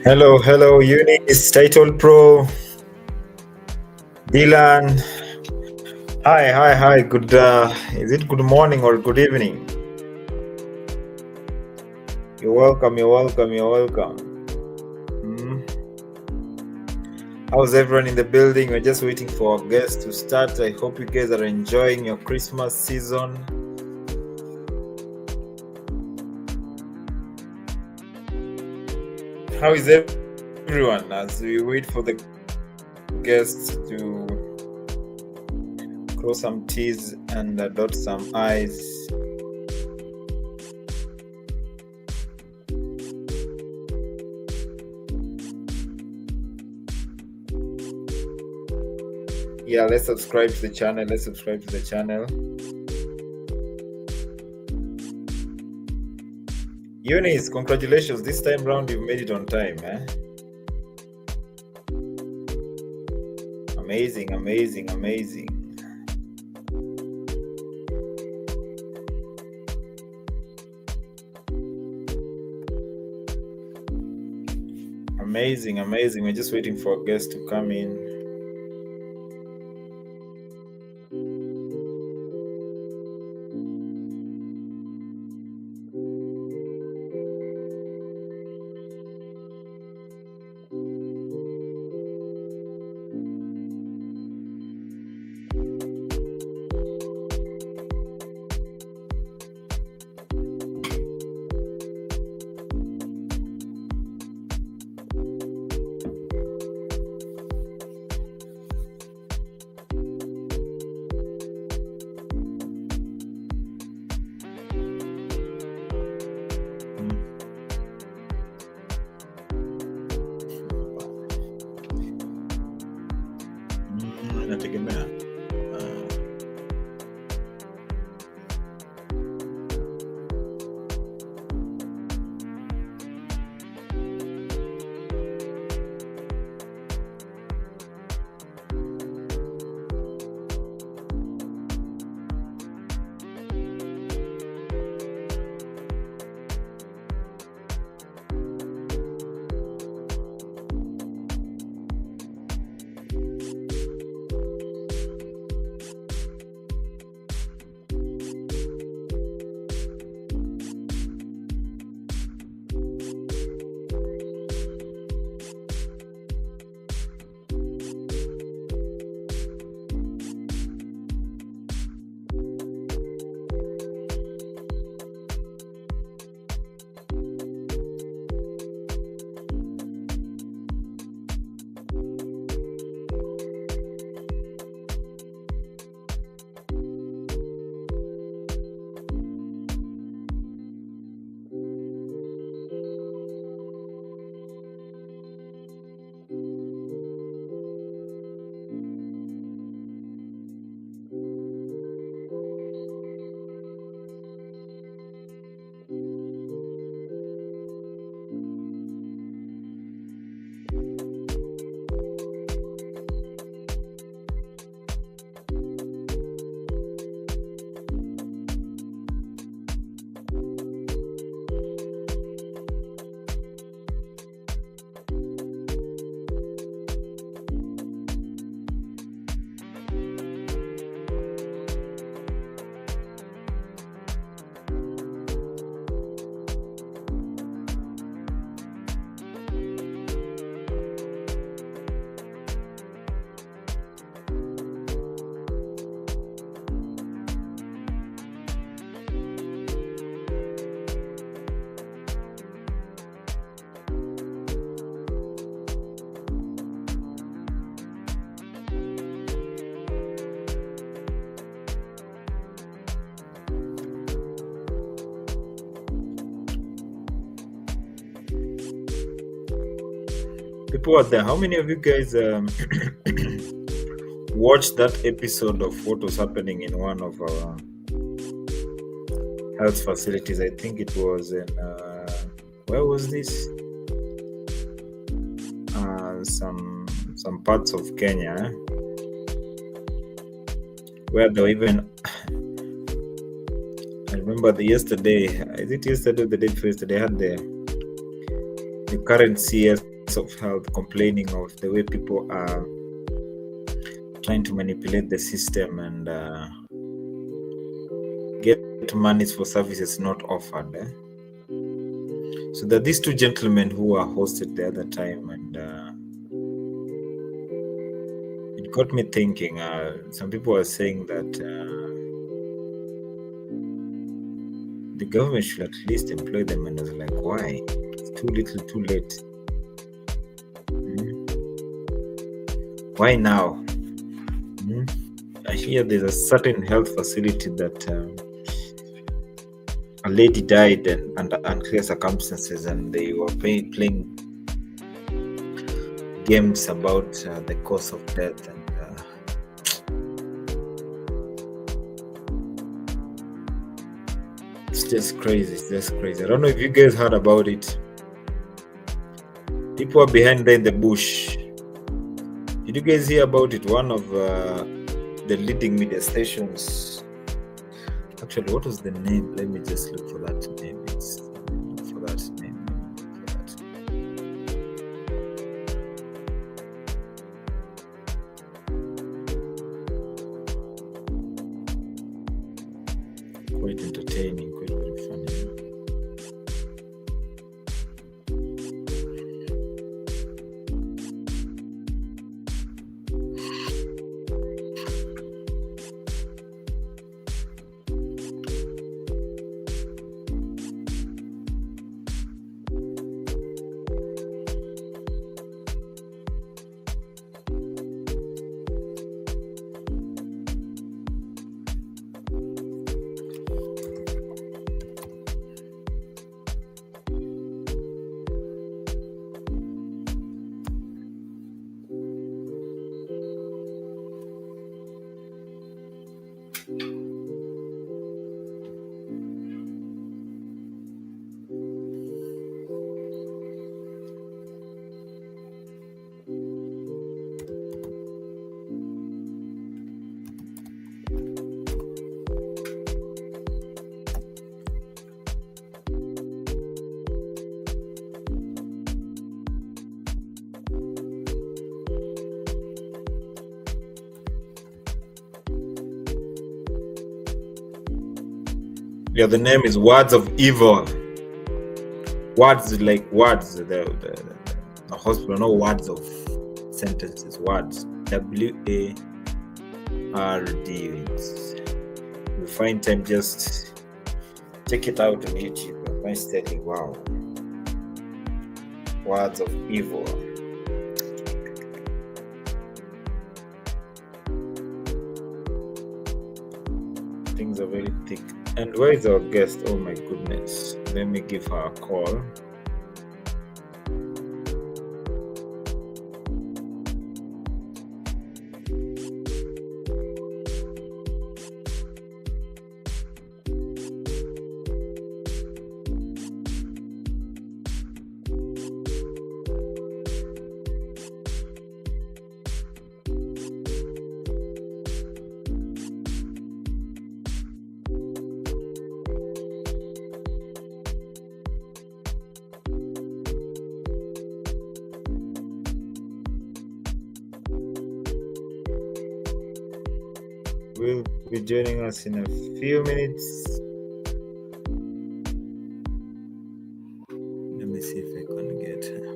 Hello, Eunice, Title Pro, Dylan. Hi. Good. Is it good morning or good evening? You're welcome. How's everyone in the building? We're just waiting for our guests to start. I hope you guys are enjoying your Christmas season. How is everyone as we wait for the guests to cross some T's and dot some I's? Yeah, let's subscribe to the channel. Eunice, congratulations. This time round you've made it on time, eh? Amazing. Amazing. We're just waiting for guests to come in. Inategemea. People out there, how many of you guys watched that episode of what was happening in one of our health facilities? I think it was in where was this? Some parts of Kenya, where they were even. I remember yesterday. Is it yesterday or the day before yesterday? They had the current CS of health complaining of the way people are trying to manipulate the system and get monies for services not offered. So there are these two gentlemen who were hosted the other time, and it got me thinking. Some people are saying that the government should at least employ them, and I was like, why? It's too little, too late. Why now? I hear there's a certain health facility that a lady died under unclear circumstances, and they were playing games about the cause of death, and it's just crazy. It's just crazy. I don't know if you guys heard about it. People are behind there in the bush. Did you guys hear about it? One of the leading media stations. Actually, what was the name? Let me just look for that name. Quite entertaining, quite very funny. Yeah, the name is Words of Evil. Words like words. The hospital, no words of sentences. Words. WARD. You find time, just check it out on YouTube. I'm studying. Wow. Words of Evil. Things are very thick. And where is our guest? Oh my goodness. Let me give her a call. Will be joining us in a few minutes. Let me see if I can get her.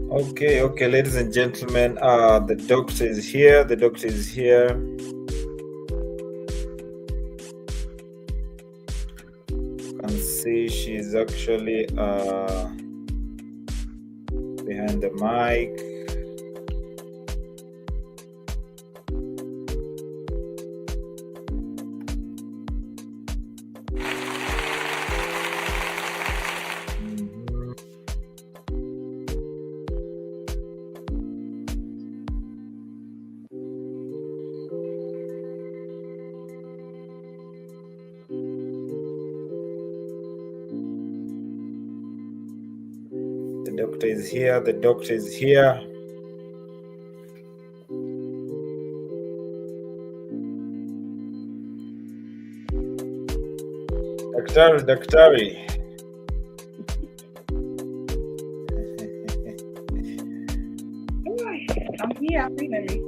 Okay, ladies and gentlemen, the doctor is here. The doctor is here. You can see she's actually behind the mic. The doctor is here. The doctor is here. Daktari. I'm here finally.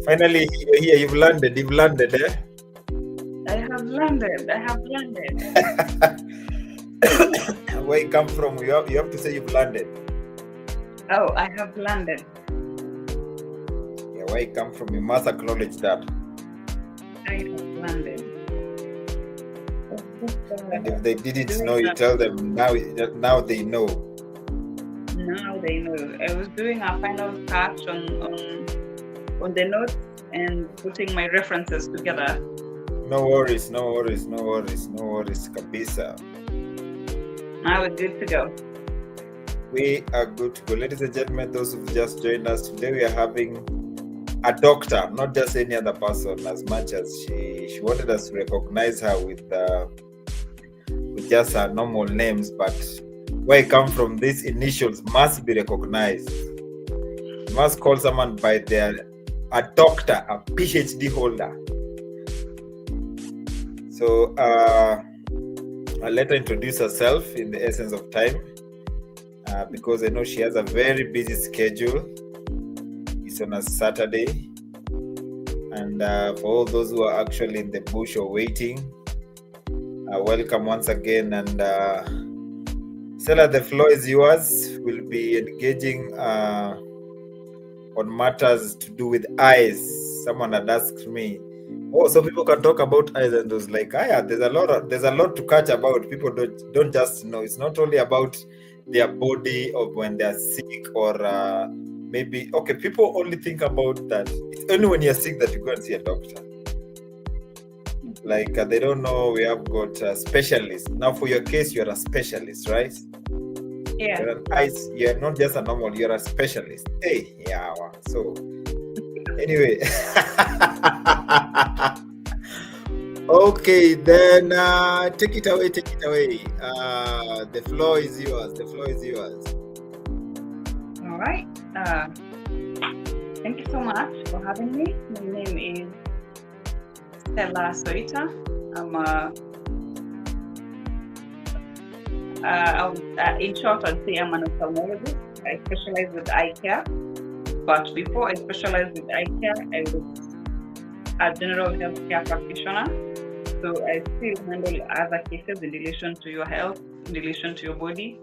Finally, you're here. You've landed. Eh? I have landed. Where you come from? You have to say you've landed. Oh, I have landed. Yeah, where you come from, you must acknowledge that. I have landed. And if they didn't know, you tell them now they know. Now they know. I was doing a final touch on the notes and putting my references together. No worries, kabisa. Now we're good to go. We are good to go. Ladies and gentlemen, those who've just joined us, today we are having a doctor, not just any other person, as much as she wanted us to recognize her with just her normal names, but where it comes from, these initials must be recognized. You must call someone by a doctor, a PhD holder. So I'll let her introduce herself in the essence of time, because I know she has a very busy schedule. It's on a Saturday, and for all those who are actually in the bush or waiting, welcome once again. And Stella, the floor is yours. We'll be engaging on matters to do with eyes. Someone had asked me, oh, so people can talk about eyes, and I was like, yeah, there's a lot to catch about. People don't just know. It's not only about their body or when they're sick or maybe, okay, people only think about that. It's only when you're sick that you go and see a doctor. Like they don't know we have got specialists. Now for your case, you're a specialist, right? Yeah. You're not just a normal, you're a specialist. Hey, yeah. So anyway. Okay, then take it away. The floor is yours. All right. Thank you so much for having me. My name is Stella Soita. In short, I'd say I'm an ophthalmologist. I specialize with eye care. But before I specialized with eye care, I was a general healthcare practitioner. So I still handle other cases in relation to your health, in relation to your body.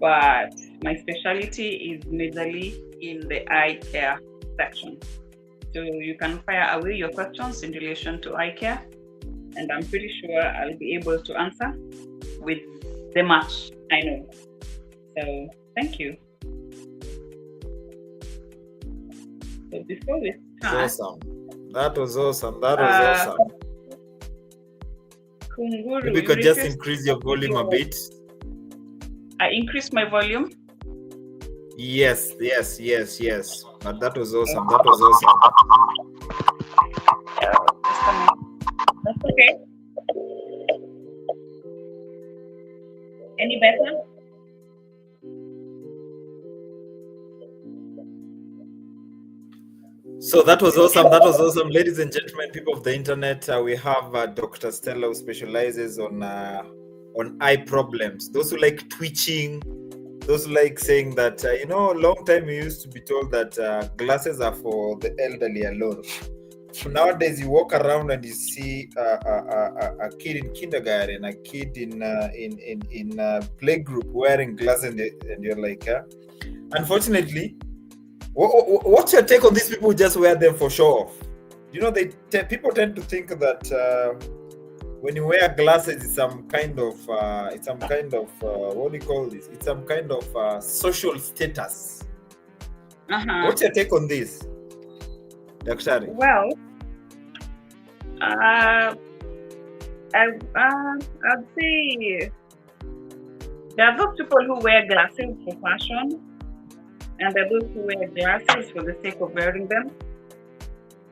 But my specialty is majorly in the eye care section. So you can fire away your questions in relation to eye care, and I'm pretty sure I'll be able to answer with the much I know. So thank you. So before we start, that was awesome. Kunguru, maybe you could just increase your volume a bit. I increased my volume. Yes. But that was awesome. That's okay. Any better? So that was awesome. Ladies and gentlemen, people of the internet, we have Dr. Stella, who specializes on eye problems. Those who like twitching, those who like saying that, a long time we used to be told that glasses are for the elderly alone. nowadays you walk around and you see a kid in kindergarten, a kid in playgroup wearing glasses, and you're like, unfortunately, what's your take on these people who just wear them for show off? People tend to think that when you wear glasses, it's some kind of what do you call this? It's some kind of social status. What's your take on this, Daktari? Well, I'd say there are those people who wear glasses for fashion, and there are those who wear glasses for the sake of wearing them.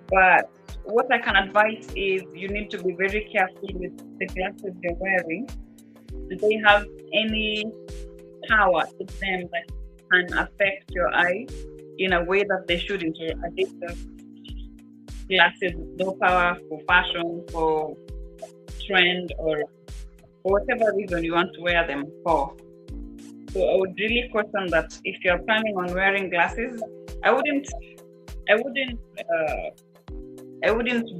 But what I can advise is you need to be very careful with the glasses you're wearing. Do they have any power to them that can affect your eye in a way that they shouldn't? Or are they just glasses with no power for fashion, for trend, or for whatever reason you want to wear them for? So I would really caution that if you're planning on wearing glasses, I wouldn't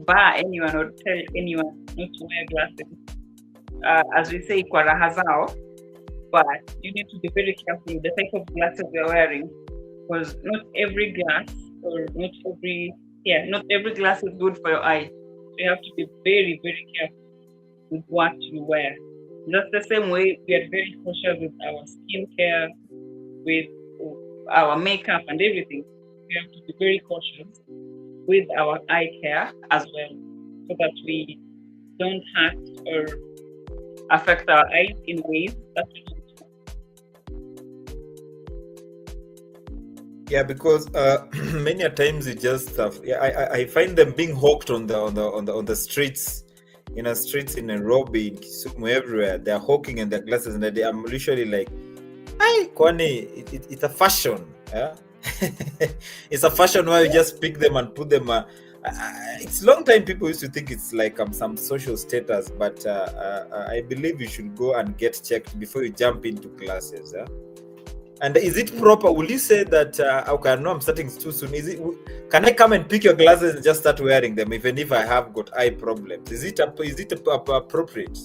bar anyone or tell anyone not to wear glasses. As we say, kwa raha zao, but you need to be very careful with the type of glasses you're wearing, because not every glass not every glass is good for your eye. So you have to be very, very careful with what you wear. Just the same way we are very cautious with our skincare, with our makeup and everything. We have to be very cautious with our eye care as well, so that we don't hurt or affect our eyes in ways that we don't. Yeah, because many a times it just I find them being hawked on the streets, streets in Nairobi, in Kisumu, everywhere. They're hawking and their glasses, and I'm literally like, "Hi, Kwani, it's a fashion, yeah." It's a fashion where you just pick them and put them. It's long time people used to think it's like some social status, but I believe you should go and get checked before you jump into classes. And is it proper? Will you say that? Okay, I know I'm starting too soon. Can I come and pick your glasses and just start wearing them, even if I have got eye problems? Is it appropriate?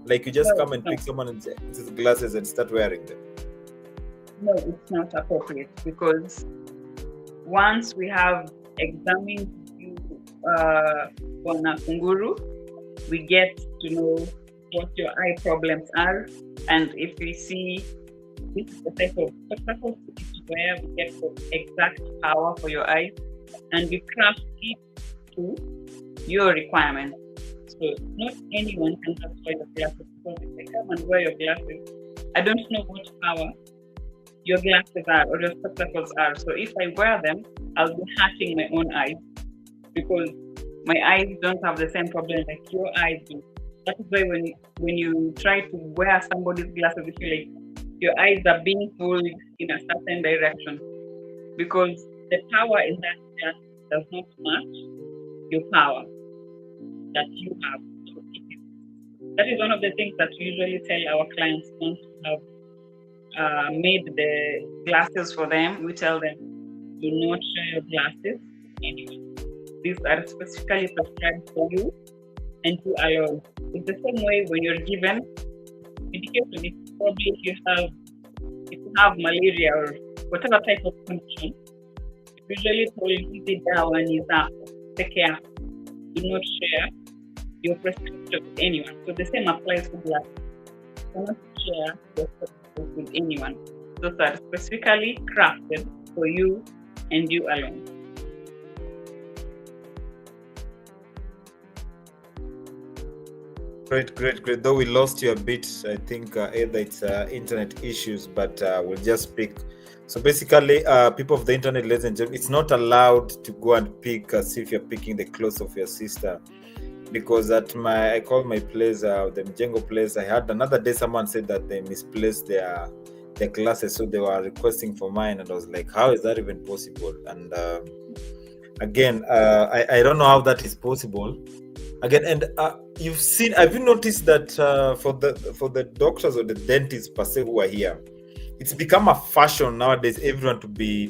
Like you just come and pick someone's glasses and start wearing them? No, it's not appropriate, because once we have examined you, Bwana Kunguru, we get to know what your eye problems are, and if we see this is the type of spectacles to wear, we get the exact power for your eyes, and we craft it to your requirements. So not anyone can just wear your glasses, because if they come and wear your glasses, I don't know what power your glasses are or your spectacles are. So if I wear them, I'll be hurting my own eyes, because my eyes don't have the same problem like your eyes do. That is why when you try to wear somebody's glasses, you feel like your eyes are being pulled in a certain direction, because the power in that glass does not match your power that you have. So that is one of the things that we usually tell our clients once we have made the glasses for them. We tell them, do not show your glasses anyone. These are specifically prescribed for you and you alone. It's the same way when you're given medication. Probably if you have malaria or whatever type of condition, usually told you the dawa ni zako, take care. Do not share your prescription with anyone. So the same applies to glasses. Do not share your prescription with anyone. Those are specifically crafted for you and you alone. Great. Though we lost you a bit, I think either it's internet issues, but we'll just speak. So basically, people of the internet, ladies and gentlemen, it's not allowed to go and pick as if you're picking the clothes of your sister. Because I called my place, the Mjengo place, I had another day someone said that they misplaced their glasses, so they were requesting for mine, and I was like, how is that even possible? And again, I don't know how that is possible. Again, and have you noticed that for the doctors or the dentists per se who are here, it's become a fashion nowadays everyone to be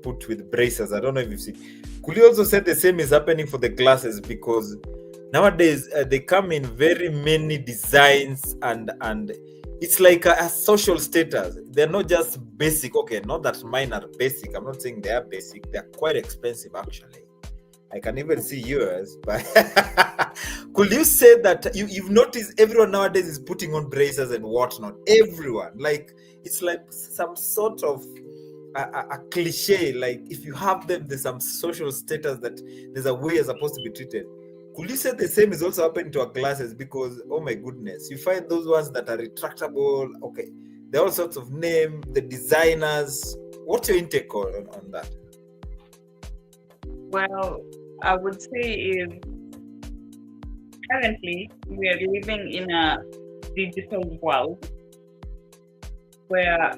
put with braces. I don't know if you've seen. Could you also say the same is happening for the glasses? Because nowadays they come in very many designs, and it's like a social status. They're not just basic. Okay, not that mine are basic. I'm not saying they are basic. They're quite expensive actually. I can even see yours, but could you say that you've noticed everyone nowadays is putting on braces and whatnot? Everyone, like, it's like some sort of a cliche. Like, if you have them, there's some social status that there's a way you're supposed to be treated. Could you say the same is also happening to our glasses? Because, oh my goodness, you find those ones that are retractable. Okay, there are all sorts of name, the designers. What's your intake on that? Well, I would say is currently we are living in a digital world where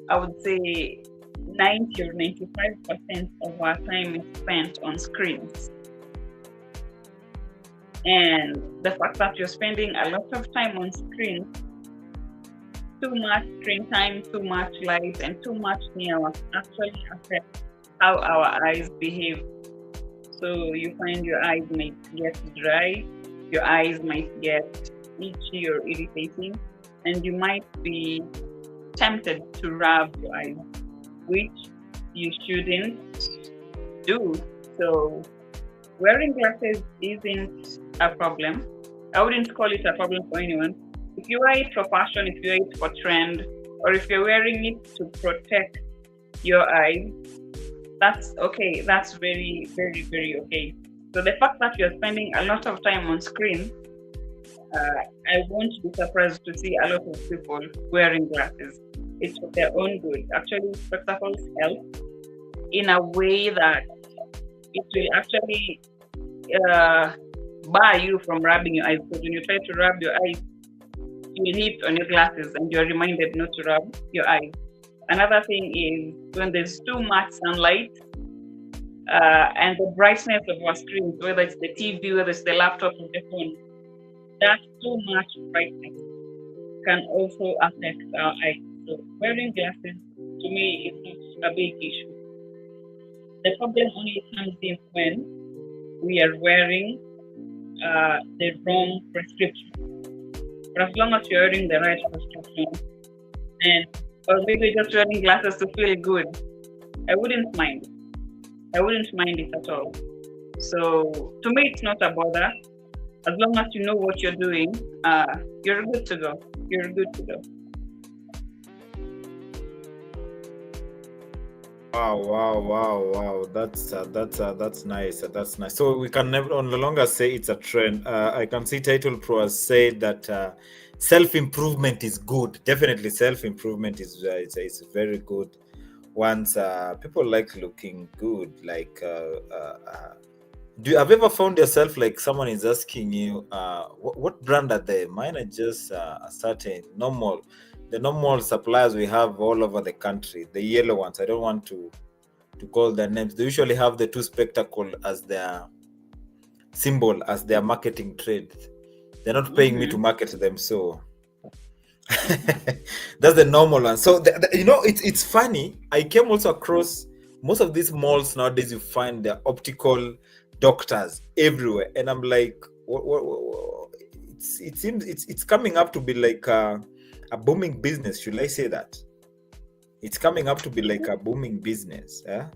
I would say 90 or 95% of our time is spent on screens. And the fact that you're spending a lot of time on screens, too much screen time, too much light, and too much near us actually affects how our eyes behave. So you find your eyes might get dry, your eyes might get itchy or irritating, and you might be tempted to rub your eyes, which you shouldn't do. So wearing glasses isn't a problem. I wouldn't call it a problem for anyone. If you wear it for fashion, if you wear it for trend, or if you're wearing it to protect your eyes, that's okay. That's very, very, very okay. So the fact that you're spending a lot of time on screen, I won't be surprised to see a lot of people wearing glasses. It's for their own good. Actually, spectacles help in a way that it will actually bar you from rubbing your eyes. Because when you try to rub your eyes, you will hit on your glasses and you're reminded not to rub your eyes. Another thing is when there's too much sunlight and the brightness of our screens, whether it's the TV, whether it's the laptop or the phone, that too much brightness can also affect our eyes. So wearing glasses, to me, is not a big issue. The problem only comes in when we are wearing the wrong prescription. But as long as you're wearing the right prescription, and or maybe just wearing glasses to feel good, I wouldn't mind. I wouldn't mind it at all. So to me, it's not a bother. As long as you know what you're doing, you're good to go. You're good to go. Wow. That's nice. That's nice. So we can no longer say it's a trend. I can see Title Pro has said that self-improvement is good. Definitely, self-improvement is it's very good. Once people like looking good, like do you have ever found yourself like someone is asking you, what brand are they? Mine are just a certain the normal suppliers we have all over the country, the yellow ones. I don't want to call their names. They usually have the two spectacle as their symbol, as their marketing trade. They're not paying me to market them, so that's the normal one. So it's funny. I came also across most of these malls nowadays. You find the optical doctors everywhere, and I'm like, what? It seems it's coming up to be like a booming business. Should I say that? It's coming up to be like a booming business. Yeah.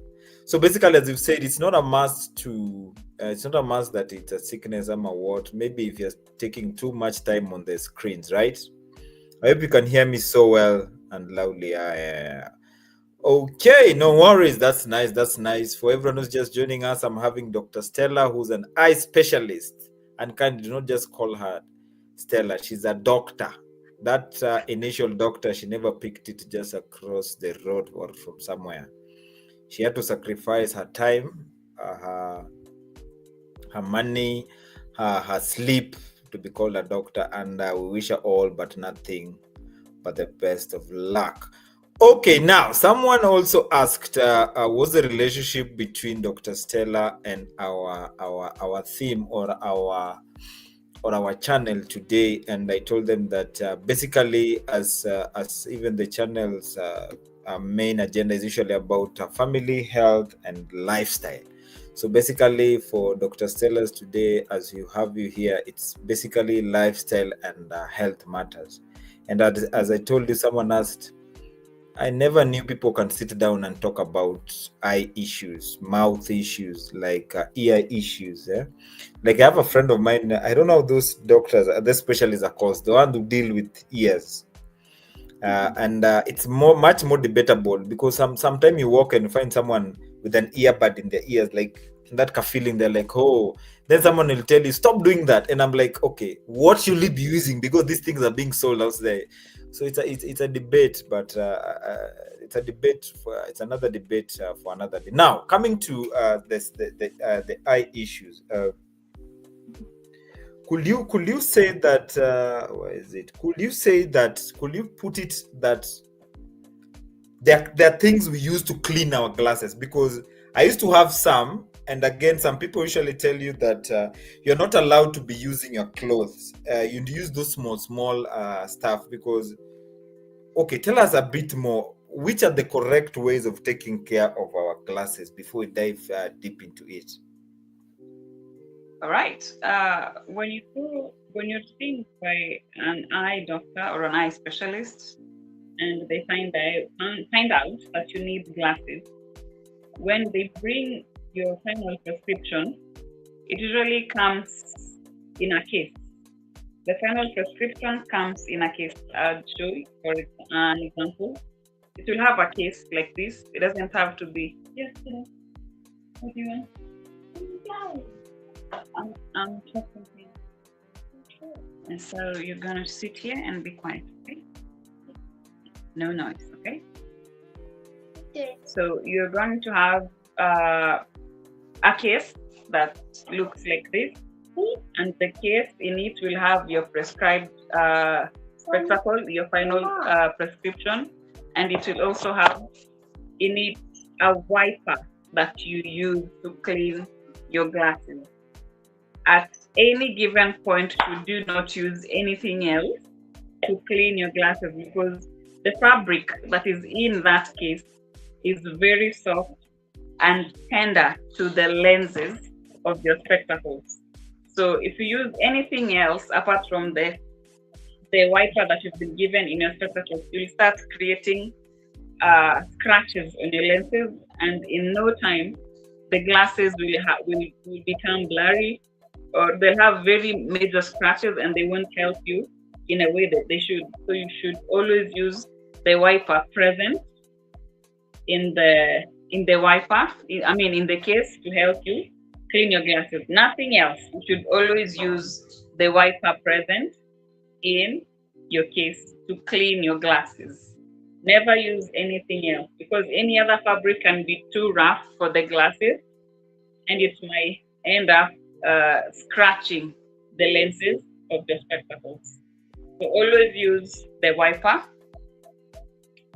So basically, as you've said, it's not a must that it's a sickness or what. Maybe if you're taking too much time on the screens, right? I hope you can hear me so well and loudly. Yeah. Okay, no worries. That's nice. For everyone who's just joining us, I'm having Dr. Stella, who's an eye specialist. And do not just call her Stella. She's a doctor. That initial doctor, she never picked it just across the road or from somewhere. She had to sacrifice her time, her money, her sleep to be called a doctor, and we wish her all but nothing but the best of luck. Okay, now someone also asked, what's the relationship between Dr. Stella and our theme or our channel today? And I told them that basically, as even the channel's main agenda is usually about family, health, and lifestyle. So basically, for Dr. Stellas today, as you have you here, it's basically lifestyle and health matters. And as I told you, someone asked, I never knew people can sit down and talk about eye issues, mouth issues, like ear issues. Yeah? Like I have a friend of mine, I don't know those doctors, those specialists are called, the one who deal with ears. And it's much more debatable because sometimes you walk and you find someone with an earbud in their ears, like that feeling, they're like, oh, then someone will tell you stop doing that, and I'm like, okay, what should we be using, because these things are being sold out there. So it's a debate, but it's a debate it's another debate for another day. Now coming to the eye issues, could you say that where is it? Could you put it that there are things we use to clean our glasses? Because I used to have some, and again, some people usually tell you that you're not allowed to be using your clothes. You use those small stuff because. Okay, tell us a bit more. Which are the correct ways of taking care of our glasses before we dive deep into it? All right. When you're seen by an eye doctor or an eye specialist, and they find out that you need glasses, when they bring your final prescription, it usually comes in a case. The final prescription comes in a case. I'll show you for an example. It will have a case like this. It doesn't have to be. Yes, what do you want? I'm talking here. And so you're gonna sit here and be quiet, okay? No noise, okay? Okay. So you're going to have a case that looks like this, and the case in it will have your prescribed spectacle, your final prescription, and it will also have in it a wiper that you use to clean your glasses. At any given point, you do not use anything else to clean your glasses, because the fabric that is in that case is very soft and tender to the lenses of your spectacles. So if you use anything else apart from the wiper that you've been given in your spectacles, you'll start creating scratches on your lenses, and in no time, the glasses will become blurry, or they'll have very major scratches, and they won't help you in a way that they should. So you should always use the wiper present in the wiper, in the case, to help you clean your glasses. Nothing else. You should always use the wiper present in your case to clean your glasses. Never use anything else, because any other fabric can be too rough for the glasses, and it might end up scratching the lenses of the spectacles. So always use the wiper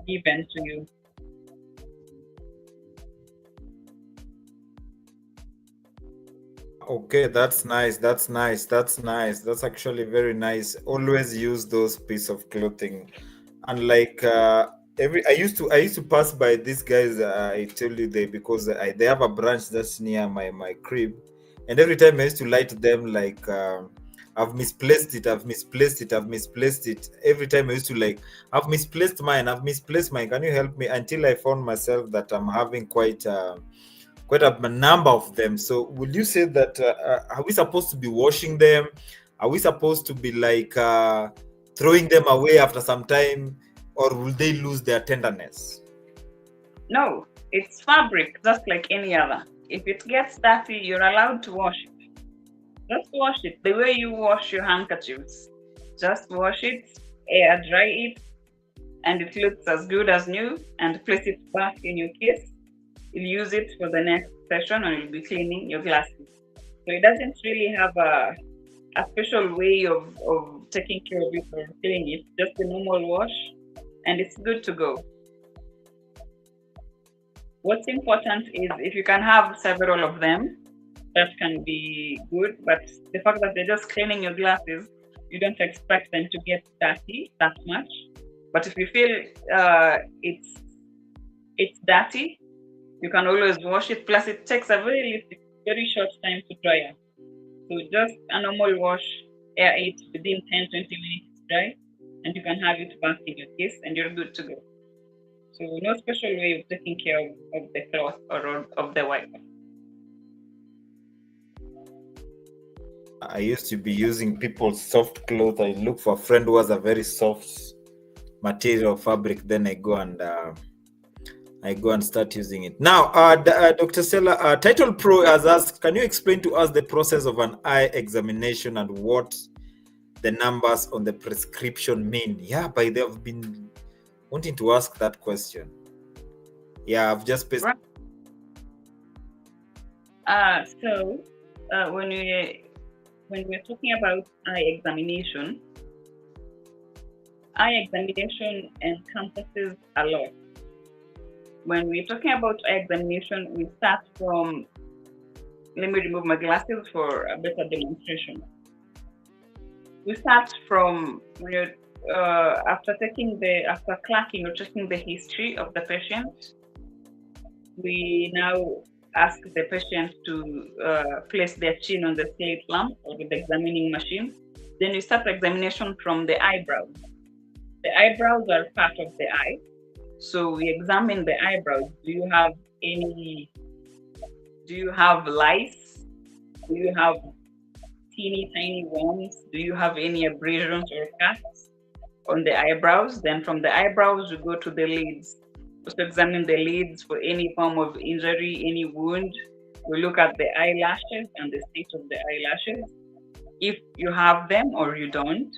given to you. Okay, that's nice. That's actually very nice. Always use those piece of clothing. And like I used to pass by these guys. I tell you, because they have a branch that's near my crib, and every time I used to lie to them like I've misplaced it. Every time I used to like, I've misplaced mine. Can you help me? Until I found myself that I'm having quite a number of them. So would you say that are we supposed to be washing them? Are we supposed to be like throwing them away after some time, or will they lose their tenderness? No, it's fabric just like any other. If it gets dirty, you're allowed to wash it. Just wash it the way you wash your handkerchiefs. Just wash it, air dry it, and it looks as good as new, and place it back in your case. You'll use it for the next session, or you'll be cleaning your glasses. So it doesn't really have a special way of taking care of it or cleaning it. Just a normal wash, and it's good to go. What's important is if you can have several of them, that can be good. But the fact that they're just cleaning your glasses, you don't expect them to get dirty that much. But if you feel it's dirty, you can always wash it. Plus, it takes a very very short time to dry up. So just a normal wash, air it within 10-20 minutes dry, and you can have it back in your case and you're good to go. So no special way of taking care of the cloth or of the wiper. I used to be using people's soft cloth. I look for a friend who has a very soft material fabric, then I go and start using it. Now, Dr. Stella, Title Pro has asked, can you explain to us the process of an eye examination and what the numbers on the prescription mean? Yeah, by the way, I've been wanting to ask that question. Yeah, I've just right. When we're talking about eye examination encompasses a lot. When we're talking about eye examination, we start from, let me remove my glasses for a better demonstration. We start from when you're, after clacking or checking the history of the patient. We now ask the patient to place their chin on the slit lamp or with the examining machine. Then we start examination from the eyebrows. The eyebrows are part of the eye. So we examine the eyebrows. Do you have lice? Do you have teeny tiny worms? Do you have any abrasions or cuts on the eyebrows? Then from the eyebrows, we go to the lids. To examine the lids for any form of injury, any wound. We look at the eyelashes and the state of the eyelashes, if you have them or you don't.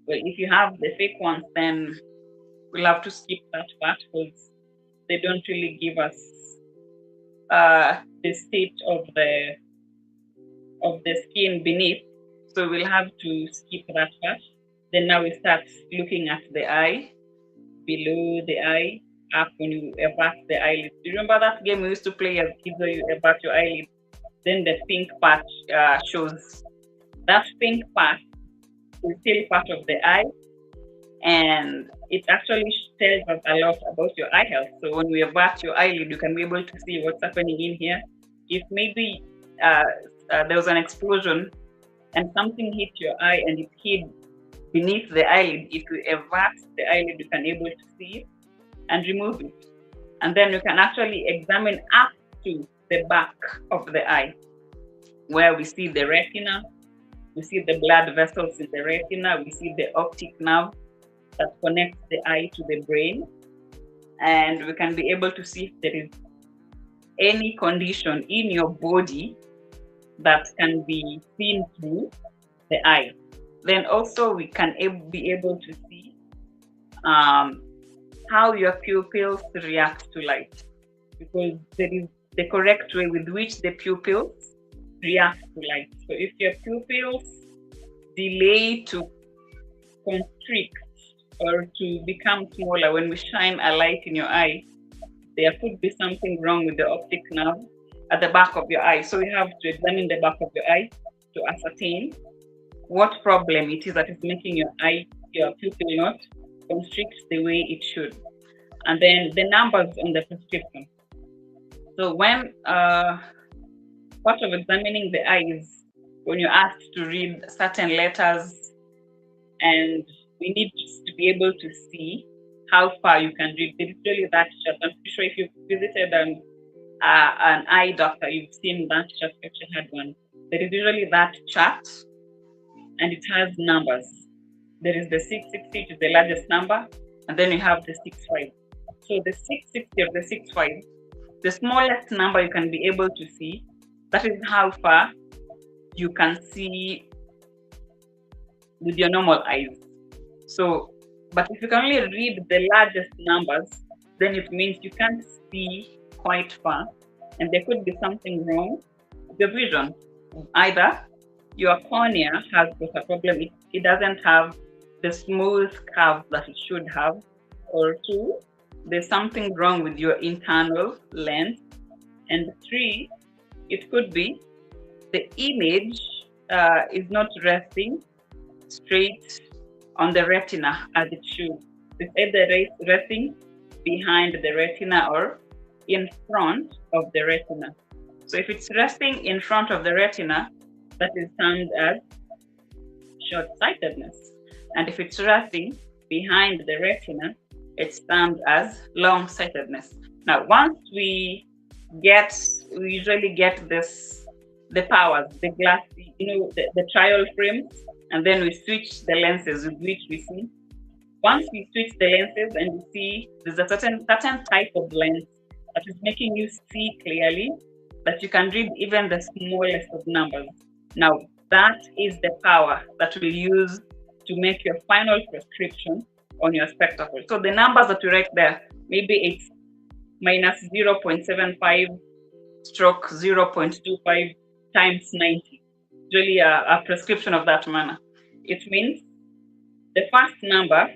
Well, if you have the fake ones, then we'll have to skip that part because they don't really give us the state of the skin beneath. So we'll have to skip that part. Then now we start looking at the eye, below the eye, up when you avert the eyelid. Do you remember that game we used to play as kids where you avert your eyelid? Then the pink part shows. That pink part is still part of the eye, and it actually tells us a lot about your eye health. So when we avert your eyelid, you can be able to see what's happening in here. If maybe there was an explosion and something hit your eye and it hid beneath the eyelid, if you avert the eyelid, you can be able to see it and remove it. And then you can actually examine up to the back of the eye, where we see the retina, we see the blood vessels in the retina, we see the optic nerve that connects the eye to the brain. And we can be able to see if there is any condition in your body that can be seen through the eye. Then also we can be able to see how your pupils react to light, because there is the correct way with which the pupils react to light. So if your pupils delay to constrict or to become smaller when we shine a light in your eye, there could be something wrong with the optic nerve at the back of your eye. So we have to examine the back of your eye to ascertain what problem it is that is making your pupil not constrict the way it should. And then the numbers on the prescription. So when part of examining the eye is when you're asked to read certain letters, and we need to be able to see how far you can read. There is really that chart. I'm pretty sure if you've visited an eye doctor, you've seen that chart. If you had one, there is usually that chart, and it has numbers. There is the 660, which is the largest number, and then you have the 65. So the 660 or the 65, the smallest number you can be able to see, that is how far you can see with your normal eyes. So, but if you can only read the largest numbers, then it means you can't see quite far, and there could be something wrong with your vision. Either your cornea has got a problem, it doesn't have the smooth curve that it should have, or 2, there's something wrong with your internal lens, and 3, it could be the image is not resting straight on the retina as it should. It's either resting behind the retina or in front of the retina. So if it's resting in front of the retina, that is termed as short-sightedness. And if it's resting behind the retina, it's termed as long-sightedness. Now, once we usually get the powers, the glass, the trial frames, and then we switch the lenses with which we see. Once we switch the lenses and we see there's a certain type of lens that is making you see clearly, that you can read even the smallest of numbers. Now, that is the power that we'll use to make your final prescription on your spectacle. So the numbers that we write there, maybe it's minus 0.75 stroke 0.25 times 90, usually a prescription of that manner. It means the first number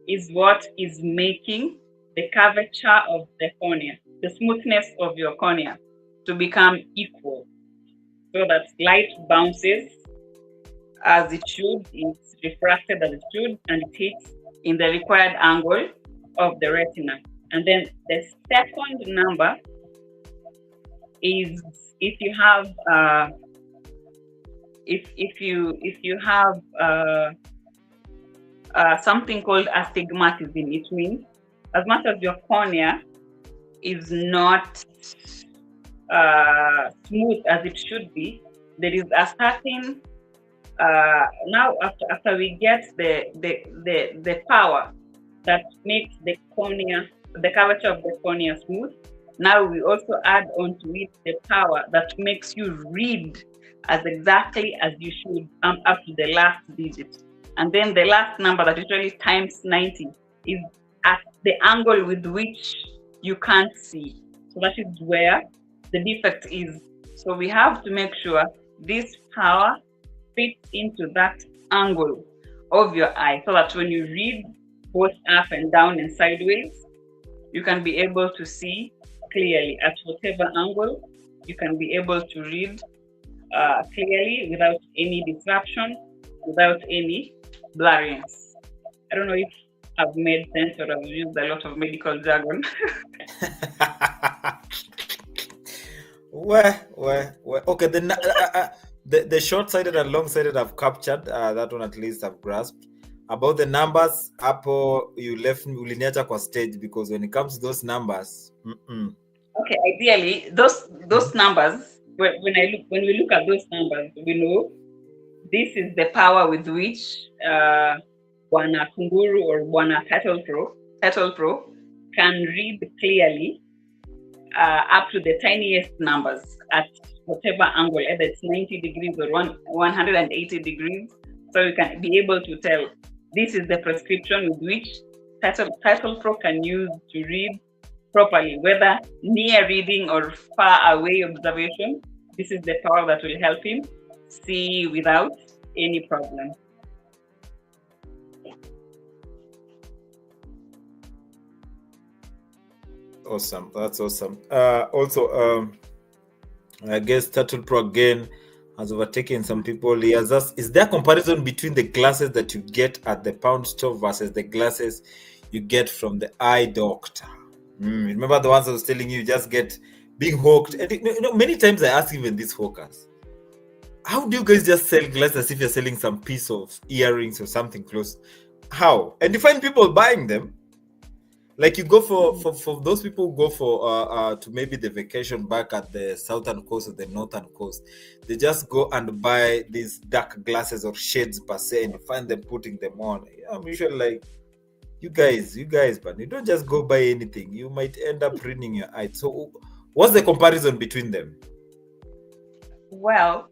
is what is making the curvature of the cornea, the smoothness of your cornea, to become equal, so that light bounces as it should, it's refracted as it should, and it hits in the required angle of the retina. And then the second number is if you have something called astigmatism. It means as much as your cornea is not smooth as it should be, there is a certain now after we get the power that makes the cornea, the curvature of the cornea smooth, now we also add on to it the power that makes you read as exactly as you should up to the last digit. And then the last number that usually times 90 is at the angle with which you can't see. So that is where the defect is. So we have to make sure this power fits into that angle of your eye, so that when you read both up and down and sideways, you can be able to see clearly at whatever angle. You can be able to read clearly without any disruption, without any blurriness. I don't know if I've made sense or I've used a lot of medical jargon. Well. Okay, the short-sighted and long-sighted I've captured. That one at least I've grasped. About the numbers, hapo you left uliniacha kwa stage, because when it comes to those numbers, Okay, ideally those numbers, when we look at those numbers, we know this is the power with which Bwana Kunguru or Bwana Title Pro can read clearly up to the tiniest numbers at whatever angle, either it's 90 degrees or 180 degrees. So you can be able to tell this is the prescription with which Title Pro can use to read properly, whether near reading or far away observation. This is the power that will help him see without any problem. Awesome, that's awesome. Also, I guess Title Pro again has overtaken some people. He has asked, is there a comparison between the glasses that you get at the pound store versus the glasses you get from the eye doctor? Remember the ones I was telling you just get being hooked? And many times I ask even these hawkers, how do you guys just sell glasses as if you're selling some piece of earrings or something close? How? And you find people buying them. Like you go for those people who go for to maybe the vacation back at the southern coast or the northern coast, they just go and buy these dark glasses or shades per se, and you find them putting them on. I'm usually like, you guys, but you don't just go buy anything. You might end up ruining your eyes. So, what's the comparison between them? Well,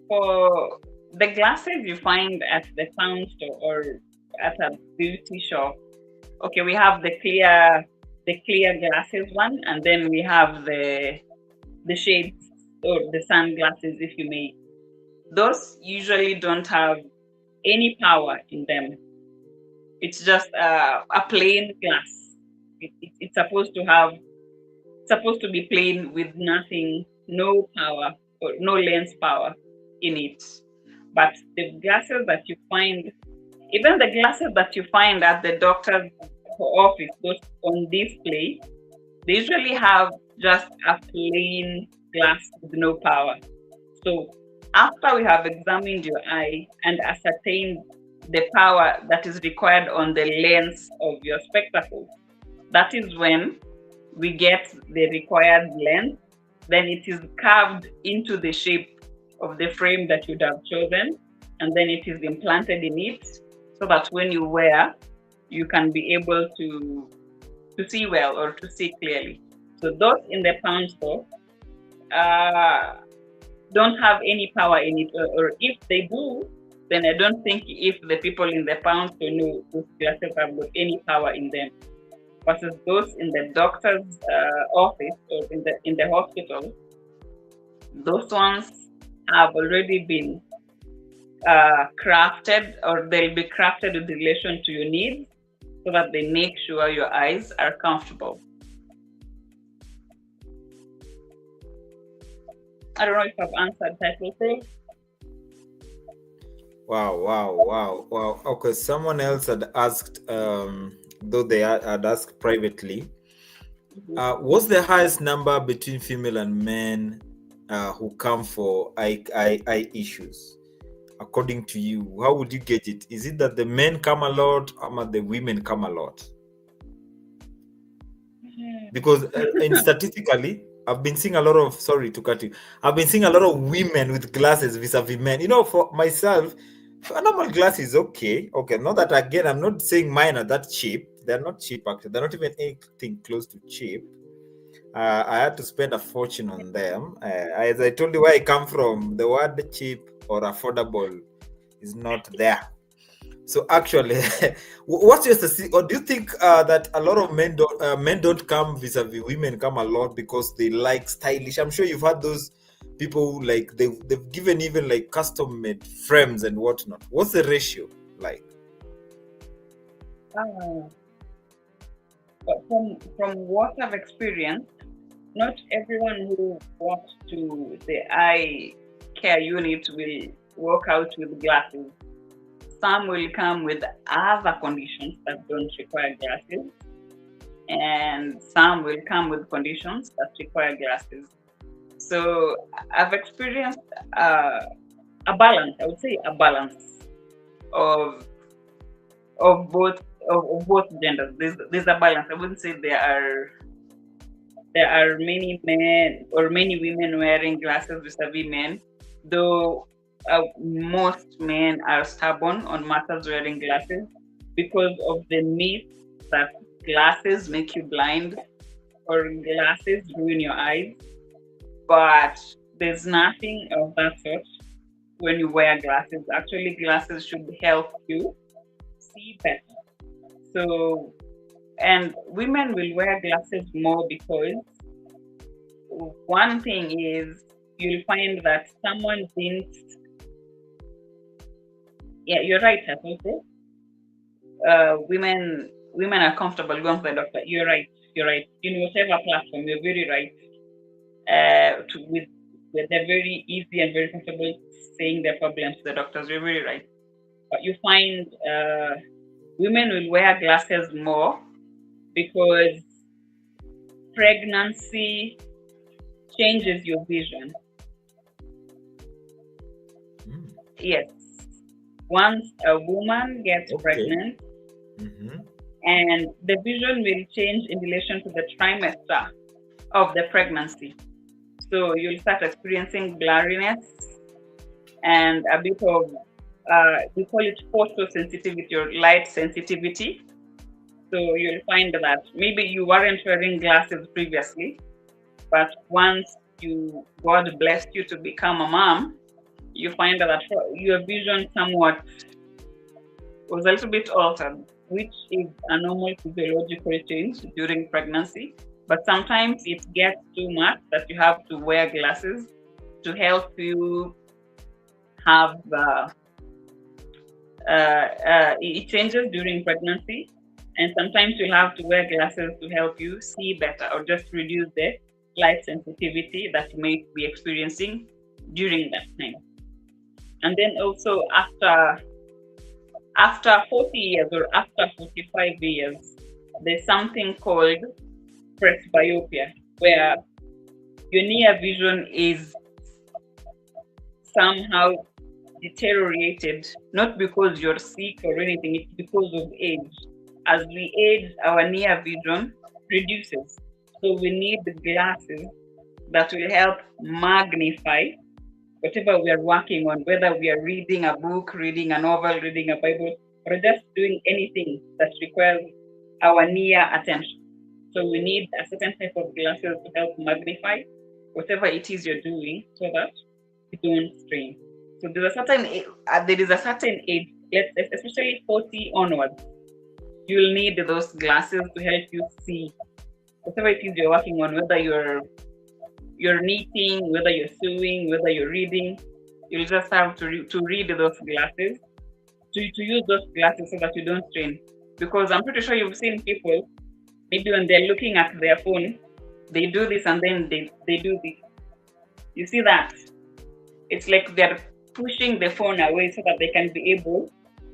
for the glasses you find at the pound store or at a beauty shop, okay, we have the clear glasses one, and then we have the shades or the sunglasses, if you may. Those usually don't have any power in them. It's just a plain glass. It's supposed to be plain with nothing, no power or no lens power in it. But the glasses that you find, even the glasses that you find at the doctor's office, those on display, they usually have just a plain glass with no power. So after we have examined your eye and ascertained the power that is required on the lens of your spectacle, that is when we get the required lens. Then it is carved into the shape of the frame that you'd have chosen, and then it is implanted in it so that when you wear, you can be able to see well or to see clearly. So those in the pound store don't have any power in it, or if they do, then I don't think if the people in the pound store know those glasses have got any power in them. Versus those in the doctor's office or in the hospital, those ones have already been crafted, or they'll be crafted in relation to your needs, so that they make sure your eyes are comfortable. I don't know if I've answered that also. Wow. Okay, someone else had asked, though they had asked privately, what's the highest number between female and men who come for eye issues? According to you, how would you get it? Is it that the men come a lot, or the women come a lot? Because statistically, I've been seeing a lot of, sorry to cut you, I've been seeing a lot of women with glasses vis-a-vis men. You know, for myself, for normal glasses, okay. Not that, again, I'm not saying mine are that cheap. They're not cheap, actually. They're not even anything close to cheap. I had to spend a fortune on them. As I told you, where I come from, the word cheap or affordable is not there. So actually, what's your statistic? Or do you think that a lot of men don't come vis-a-vis women, come a lot because they like stylish? I'm sure you've had those people, like they've given even like custom made frames and whatnot. What's the ratio like? From what I've experienced, not everyone who walks to the eye care unit will walk out with glasses. Some will come with other conditions that don't require glasses, and some will come with conditions that require glasses. So I've experienced a balance. I would say a balance of both genders. There's a balance. I wouldn't say there are many men or many women wearing glasses vis-a-vis men, though most men are stubborn on matters wearing glasses because of the myth that glasses make you blind or glasses ruin your eyes. But there's nothing of that sort when you wear glasses. Actually, glasses should help you see better. So, and women will wear glasses more because one thing is you'll find that someone thinks, yeah, you're right, Hassan. Women are comfortable going to the doctor. You're right. In whatever platform, you're very right. They're very easy and very comfortable saying their problems to the doctors. You're very right. But you find women will wear glasses more because pregnancy changes your vision. Yes. Once a woman gets pregnant, and the vision will change in relation to the trimester of the pregnancy. So you'll start experiencing blurriness and a bit of, we call it photosensitivity or light sensitivity. So you'll find that maybe you weren't wearing glasses previously, but once God blessed you to become a mom, you find that your vision somewhat was a little bit altered, which is a normal physiological change during pregnancy. But sometimes it gets too much that you have to wear glasses to help you have it changes during pregnancy, and sometimes you'll have to wear glasses to help you see better or just reduce the light sensitivity that you may be experiencing during that time. And then also after 40 years or after 45 years, there's something called presbyopia. where your near vision is somehow deteriorated, not because you're sick or anything, it's because of age. As we age, our near vision reduces. So we need the glasses that will help magnify whatever we are working on, whether we are reading a book, reading a novel, reading a Bible, or just doing anything that requires our near attention. So we need a certain type of glasses to help magnify whatever it is you're doing so that you don't strain. So there is a certain age, especially 40 onwards, you'll need those glasses to help you see whatever it is you're working on, whether you're knitting, whether you're sewing, whether you're reading. You'll just have to read those glasses, to use those glasses so that you don't strain. Because I'm pretty sure you've seen people, maybe when they're looking at their phone, they do this and then they do this. You see that? It's like they're pushing the phone away so that they can be able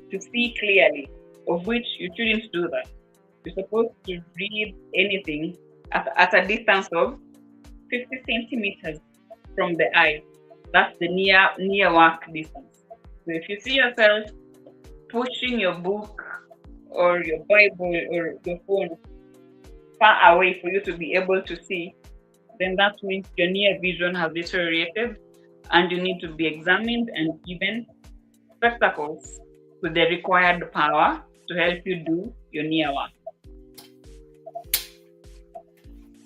to see clearly, of which you shouldn't do that. You're supposed to read anything at a distance of 50 centimeters from the eye. That's the near work distance. So if you see yourself pushing your book or your Bible or your phone far away for you to be able to see, then that means your near vision has deteriorated and you need to be examined and given spectacles with the required power to help you do your near work.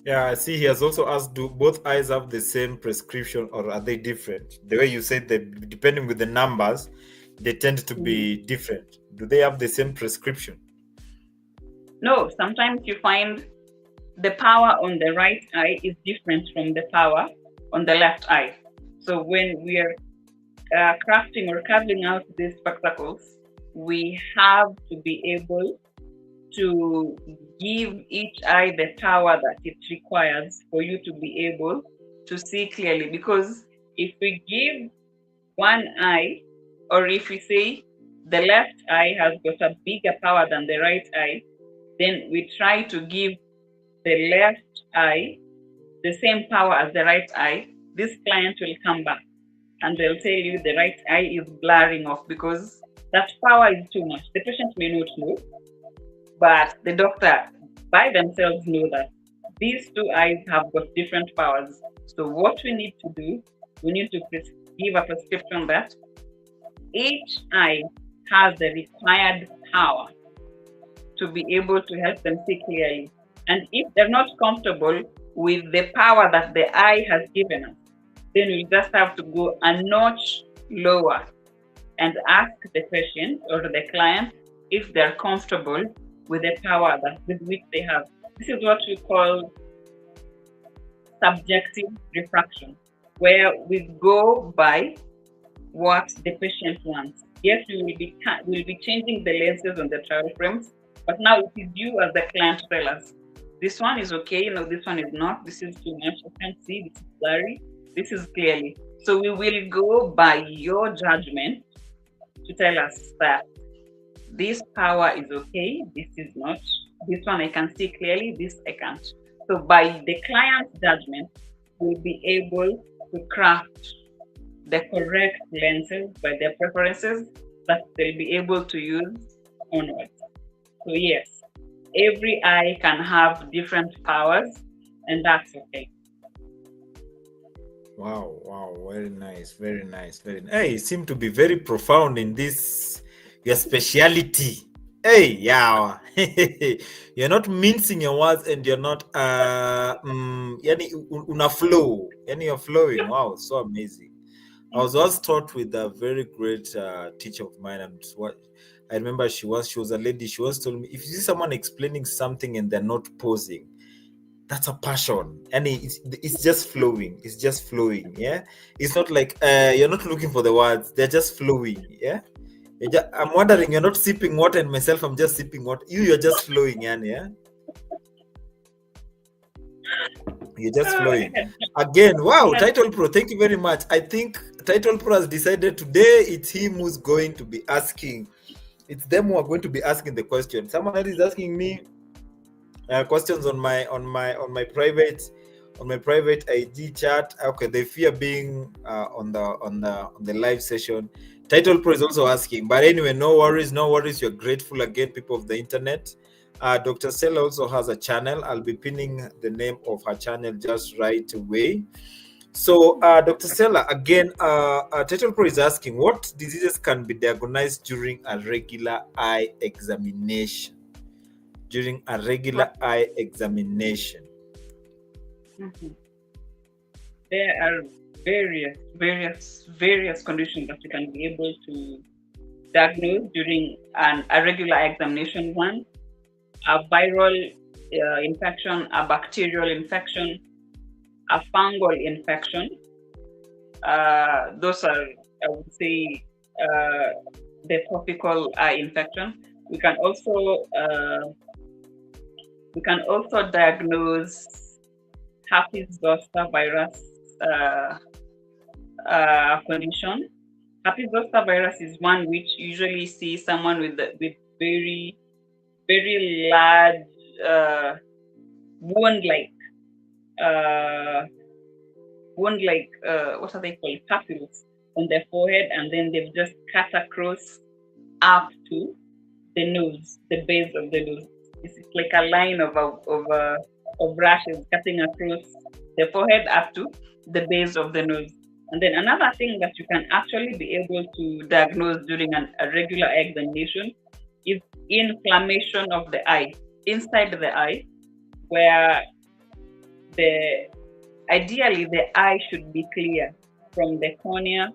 Yeah, I see he has also asked, do both eyes have the same prescription or are they different? The way you said that depending with the numbers, they tend to be different. Do they have the same prescription? No, sometimes you find the power on the right eye is different from the power on the left eye. So when we are crafting or carving out these spectacles, we have to be able to give each eye the power that it requires for you to be able to see clearly. Because if we give one eye, or if we say the left eye has got a bigger power than the right eye, then we try to give the left eye the same power as the right eye, this client will come back and they'll tell you the right eye is blaring off because that power is too much. The patient may not know, but the doctor by themselves know that these two eyes have got different powers. So what we need to do, we need to give a prescription that each eye has the required power to be able to help them see clearly. And if they're not comfortable with the power that the eye has given us, then we just have to go a notch lower and ask the patient or the client if they're comfortable with the power with which they have. This is what we call subjective refraction, where we go by what the patient wants. Yes, we will be changing the lenses on the trial frames, but now it is you as the client to tell us, this one is okay, no, this one is not, this is too much, I can't see, this is blurry, this is clearly. So we will go by your judgment to tell us that this power is okay, this is not, this one I can see clearly, this I can't. So by the client's judgment, we'll be able to craft the correct lenses by their preferences that they'll be able to use onwards. So yes, every eye can have different powers, and that's okay. Wow, very nice, very nice, very nice. Hey, you seem to be very profound in this, your speciality. Hey, yeah. You're not mincing your words and you're not una flow. You're flowing. Wow, so amazing. I was once taught with a very great teacher of mine, and what I remember she was a lady. She once told me, if you see someone explaining something and they're not pausing, that's a passion, and it's just flowing. It's just flowing. Yeah, it's not like you're not looking for the words; they're just flowing. Yeah, I'm wondering, you're not sipping water, and myself, I'm just sipping water. You're just flowing, yeah. You're just flowing. Again, wow, Title Pro, thank you very much. I think Title Pro has decided today it's him who's going to be asking. It's them who are going to be asking the question. Someone else is asking me questions on my private on my private IG chat. Okay, they fear being on the live session. Title Pro is also asking, but anyway, no worries, no worries. You're grateful again, people of the internet. Dr. Stella also has a channel. I'll be pinning the name of her channel just right away. So, Dr. Stella, again, Title Pro is asking, what diseases can be diagnosed during a regular eye examination? During a regular eye examination. There are various conditions that you can be able to diagnose during a regular examination. One, a viral infection, a bacterial infection, a fungal infection. Those are, I would say, the topical eye infection. We can also diagnose herpes zoster virus condition. Herpes zoster virus is one which usually sees someone with very large wound-like what are they called, papules on their forehead, and then they've just cut across up to the nose, the base of the nose. It's like a line of rashes cutting across the forehead up to the base of the nose. And then another thing that you can actually be able to diagnose during a regular examination is inflammation of the eye, inside the eye, where ideally the eye should be clear from the cornea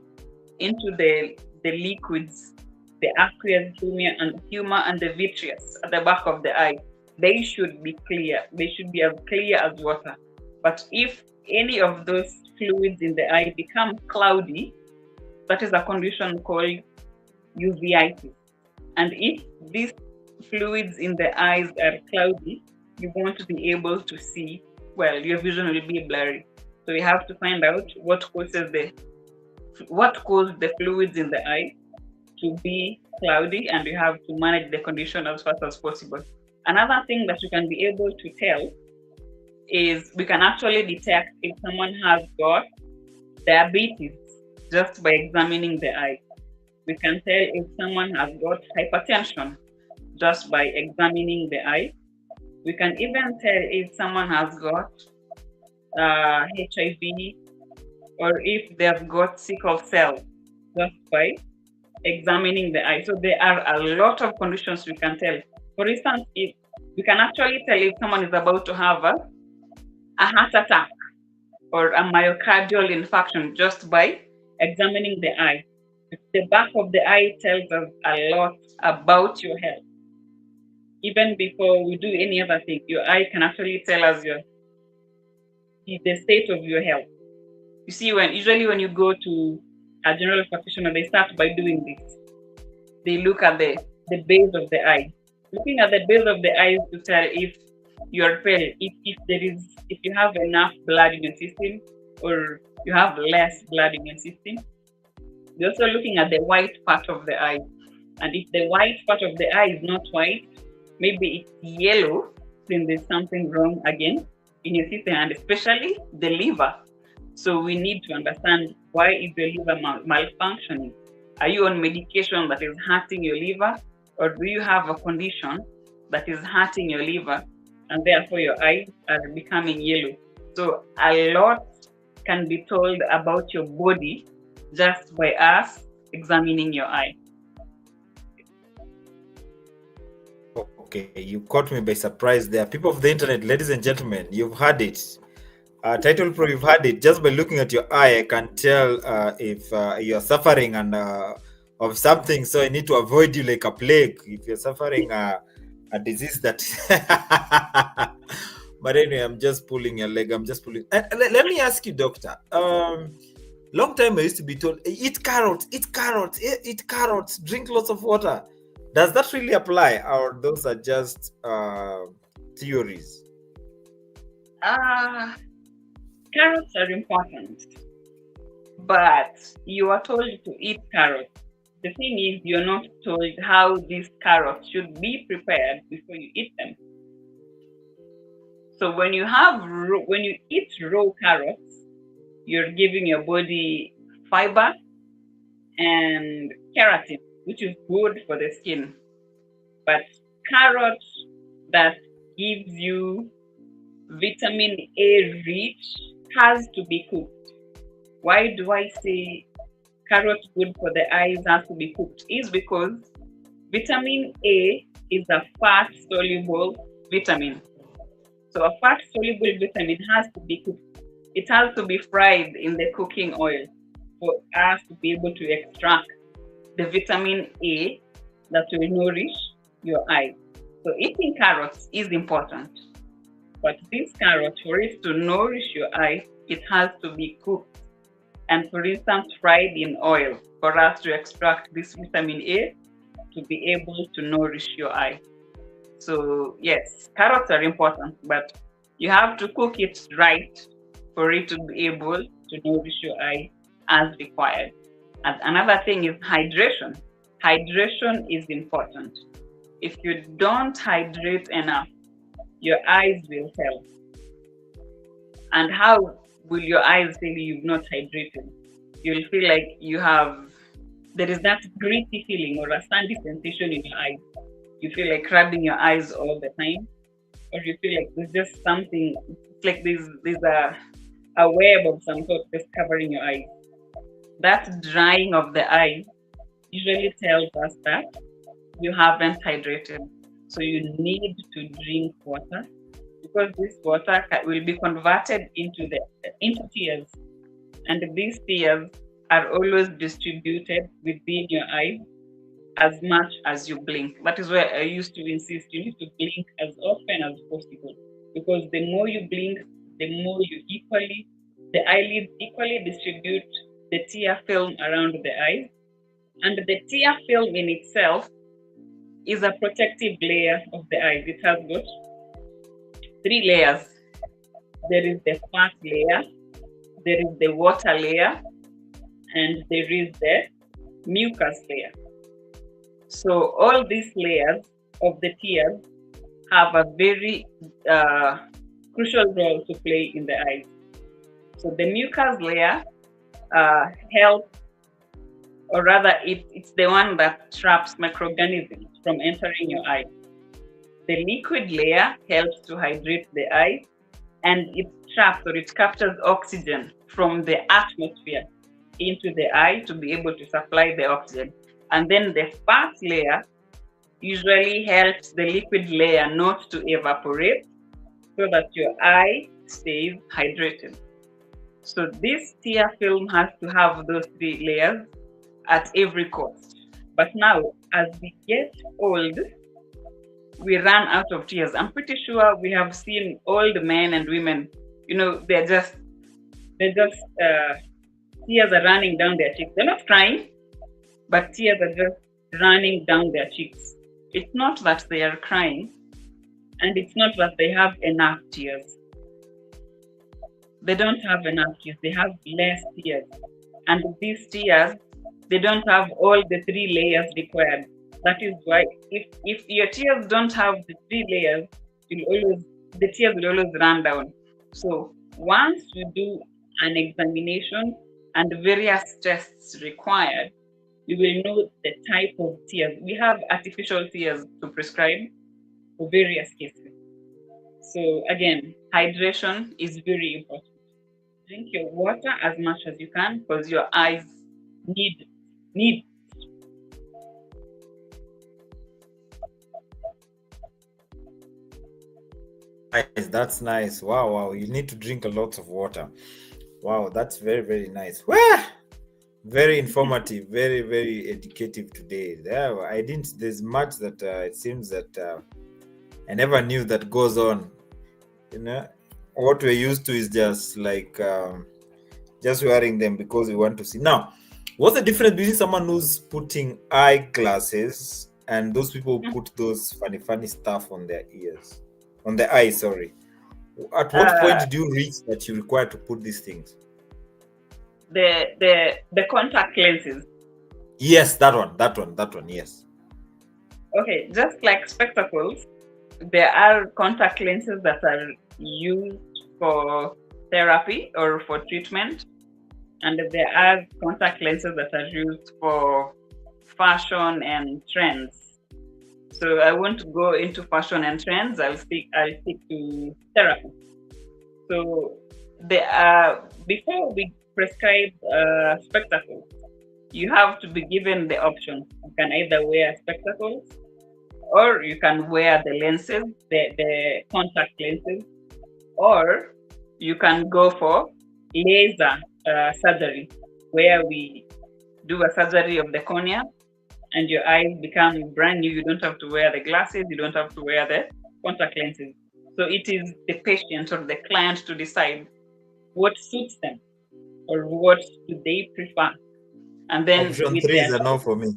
into the liquids, the aqueous humor and the vitreous at the back of the eye. They should be clear. They should be as clear as water. But if any of those fluids in the eye become cloudy, that is a condition called uveitis. And if these fluids in the eyes are cloudy, you won't be able to see well. Your vision will be blurry. So you have to find out what caused the fluids in the eye to be cloudy, and you have to manage the condition as fast as possible. Another thing that you can be able to tell is we can actually detect if someone has got diabetes just by examining the eye. We can tell if someone has got hypertension just by examining the eye. We can even tell if someone has got HIV or if they've got sickle cell just by examining the eye. So there are a lot of conditions we can tell. For instance, if we can actually tell if someone is about to have a heart attack or a myocardial infarction just by examining the eye. The back of the eye tells us a lot about your health. Even before we do any other thing, your eye can actually tell us the state of your health. You see, usually when you go to a general practitioner, they start by doing this. They look at the base of the eye. Looking at the base of the eye to tell if you're pale, if you have enough blood in your system or you have less blood in your system. We're also looking at the white part of the eye. And if the white part of the eye is not white, maybe it's yellow, then there's something wrong again in your system, and especially the liver. So we need to understand, why is your liver malfunctioning? Are you on medication that is hurting your liver, or do you have a condition that is hurting your liver and therefore your eyes are becoming yellow? So a lot can be told about your body just by us examining your eye. Okay, you caught me by surprise there. People of the internet, ladies and gentlemen, you've heard it. Title Pro, you've heard it. Just by looking at your eye, I can tell if you're suffering of something. So I need to avoid you like a plague if you're suffering a disease that. But anyway, I'm just pulling your leg. I'm just pulling. Let me ask you, doctor. Long time I used to be told, eat carrots, drink lots of water. Does that really apply, or those are just theories? Carrots are important, but you are told to eat carrots. The thing is, you're not told how these carrots should be prepared before you eat them. So when you eat raw carrots, you're giving your body fiber and keratin, which is good for the skin. But carrot that gives you vitamin A rich has to be cooked. Why do I say carrot good for the eyes has to be cooked? Is because vitamin A is a fat soluble vitamin. So a fat soluble vitamin has to be cooked. It has to be fried in the cooking oil for us to be able to extract the vitamin A that will nourish your eyes. So eating carrots is important. But this carrot, for it to nourish your eye, it has to be cooked and, for instance, fried in oil for us to extract this vitamin A to be able to nourish your eye. So yes, carrots are important, but you have to cook it right for it to be able to nourish your eye as required. And another thing is hydration. Hydration is important. If you don't hydrate enough, your eyes will tell. And how will your eyes tell you've not hydrated? You'll feel like there is that gritty feeling or a sandy sensation in your eyes. You feel like rubbing your eyes all the time, or you feel like there's just something, it's like there's a web of some sort just covering your eyes. That drying of the eye usually tells us that you haven't hydrated. So you need to drink water, because this water will be converted into tears, and these tears are always distributed within your eyes as much as you blink. That is why I used to insist you need to blink as often as possible, because the more you blink, the more the eyelids equally distribute the tear film around the eyes, and the tear film in itself is a protective layer of the eyes. It has got 3 layers. There is the fat layer, there is the water layer, and there is the mucus layer. So all these layers of the tears have a very crucial role to play in the eyes. So the mucus layer helps, or rather it's the one that traps microorganisms from entering your eye. The liquid layer helps to hydrate the eye, and it traps or it captures oxygen from the atmosphere into the eye to be able to supply the oxygen. And then the fat layer usually helps the liquid layer not to evaporate, so that your eye stays hydrated. So this tear film has to have those 3 layers at every cost. But now, as we get old, we run out of tears. I'm pretty sure we have seen old men and women, they're just tears are running down their cheeks. They're not crying, but tears are just running down their cheeks. It's not that they are crying, and it's not that they have enough tears. They don't have enough tears. They have less tears. And these tears, they don't have all the 3 layers required. That is why if your tears don't have the 3 layers, the tears will always run down. So once you do an examination and various tests required, you will know the type of tears. We have artificial tears to prescribe for various cases. So again, hydration is very important. Drink your water as much as you can, because your eyes need. Nice, that's nice. Wow. You need to drink a lot of water. Wow, that's very, very nice. Wah! Very informative, very, very educative today. There's much that it seems that I never knew that goes on. What we're used to is just like just wearing them because we want to see. Now, what's the difference between someone who's putting eyeglasses and those people who put those funny stuff on their ears? On the eye, sorry. At what point did you reach that you require to put these things? The contact lenses. Yes, that one, yes. Okay, just like spectacles, there are contact lenses that are used for therapy or for treatment, and there are contact lenses that are used for fashion and trends. So I won't go into fashion and trends. I'll stick to therapy. So before we prescribe spectacles, you have to be given the option. You can either wear spectacles or you can wear the lenses, the contact lenses, or you can go for laser surgery, where we do a surgery of the cornea and your eyes become brand new. You don't have to wear the glasses, you don't have to wear the contact lenses. So it is the patient or the client to decide what suits them or what do they prefer. And then Option with 3 their is a no for me.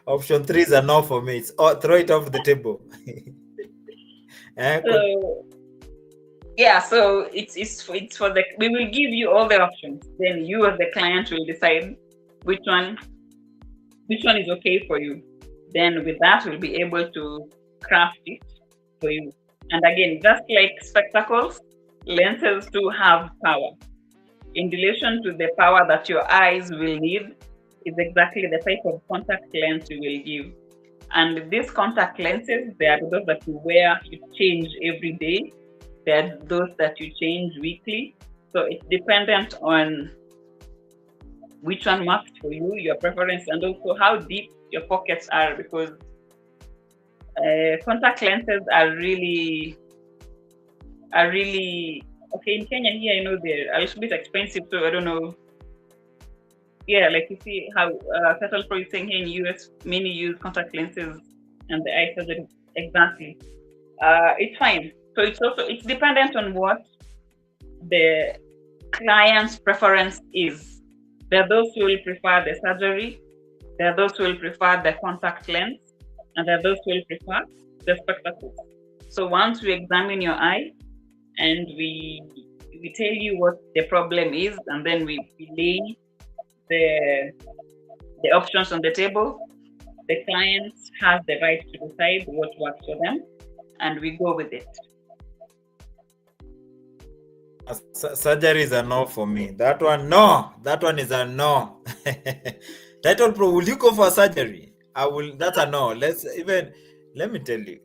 Option 3 is a no for me. It's throw it off the table. So yeah, so it's for the, we will give you all the options. Then you as the client will decide which one is okay for you. Then with that, we'll be able to craft it for you. And again, just like spectacles, lenses do have power. In relation to the power that your eyes will need is exactly the type of contact lens you will give. And these contact lenses, they are those that you wear, you change every day. They are those that you change weekly. So it's dependent on which one works for you, your preference, and also how deep your pockets are, because contact lenses are really okay. In Kenya here, I know they're a little bit expensive, so I don't know. Yeah, like you see how Total Pro is saying here in US, many use contact lenses and the eye surgery. Exactly. It's fine. So it's dependent on what the client's preference is. There are those who will prefer the surgery, there are those who will prefer the contact lens, and there are those who will prefer the spectacles. So once we examine your eye and we tell you what the problem is, and then we lay the options on the table, the client has the right to decide what works for them, and we go with it. Surgery is a no for me. That one, no. That one is a no. Title Pro, will you go for surgery? I will. That's a no. Let me tell you.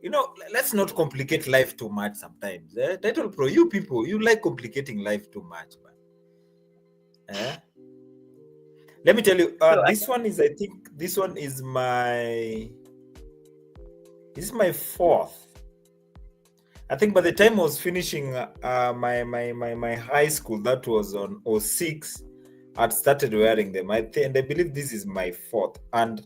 Let's not complicate life too much sometimes. Title Pro, you people, you like complicating life too much, man. Let me tell you. This one is, I think, this one is my. This is my fourth. I think by the time I was finishing my high school, that was on 06, I'd started wearing them. And I believe this is my fourth. And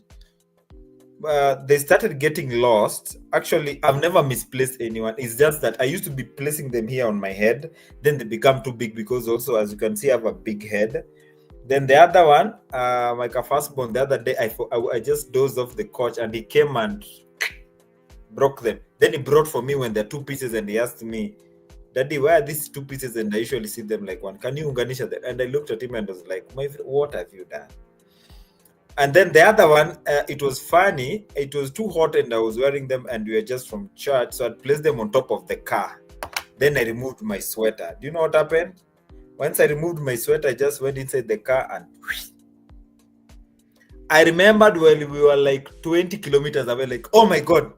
they started getting lost. Actually, I've never misplaced anyone. It's just that I used to be placing them here on my head. Then they become too big because also, as you can see, I have a big head. Then the other one, my firstborn, the other day, I just dozed off the couch and he came and broke them. Then he brought for me when they're two pieces and he asked me, Daddy, why are these two pieces? And I usually see them like one. Can you unganisha them? And I looked at him and was like, what have you done? And then the other one, it was funny. It was too hot and I was wearing them and we were just from church. So I'd placed them on top of the car. Then I removed my sweater. Do you know what happened? Once I removed my sweater, I just went inside the car and I remembered while we were like 20 kilometers away, like, oh my God,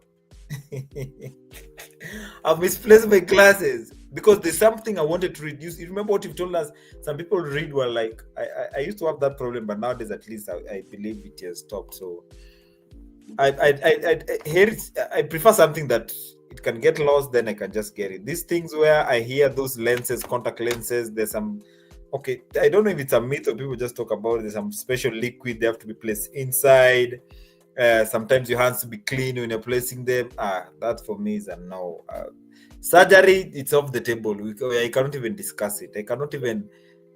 I've misplaced my glasses because there's something I wanted to reduce. You remember what you've told us? Some people read well, like, I used to have that problem, but nowadays at least I believe it has stopped. So I prefer something that it can get lost, then I can just get it. These things where I hear those lenses, contact lenses, there's some, okay, I don't know if it's a myth or people just talk about it. There's some special liquid they have to be placed inside. Sometimes your hands to be clean when you're placing them. That for me is a no. Surgery, it's off the table. I cannot even discuss it. I cannot even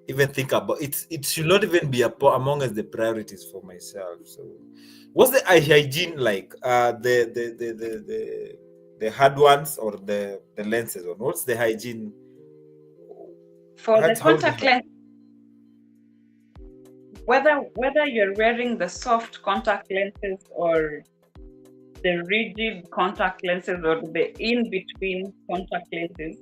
think about it. It should not even be among as the priorities for myself. So, what's the eye hygiene like? The hard ones or the lenses one? What's the hygiene for the contact lens? Whether you're wearing the soft contact lenses or the rigid contact lenses or the in-between contact lenses,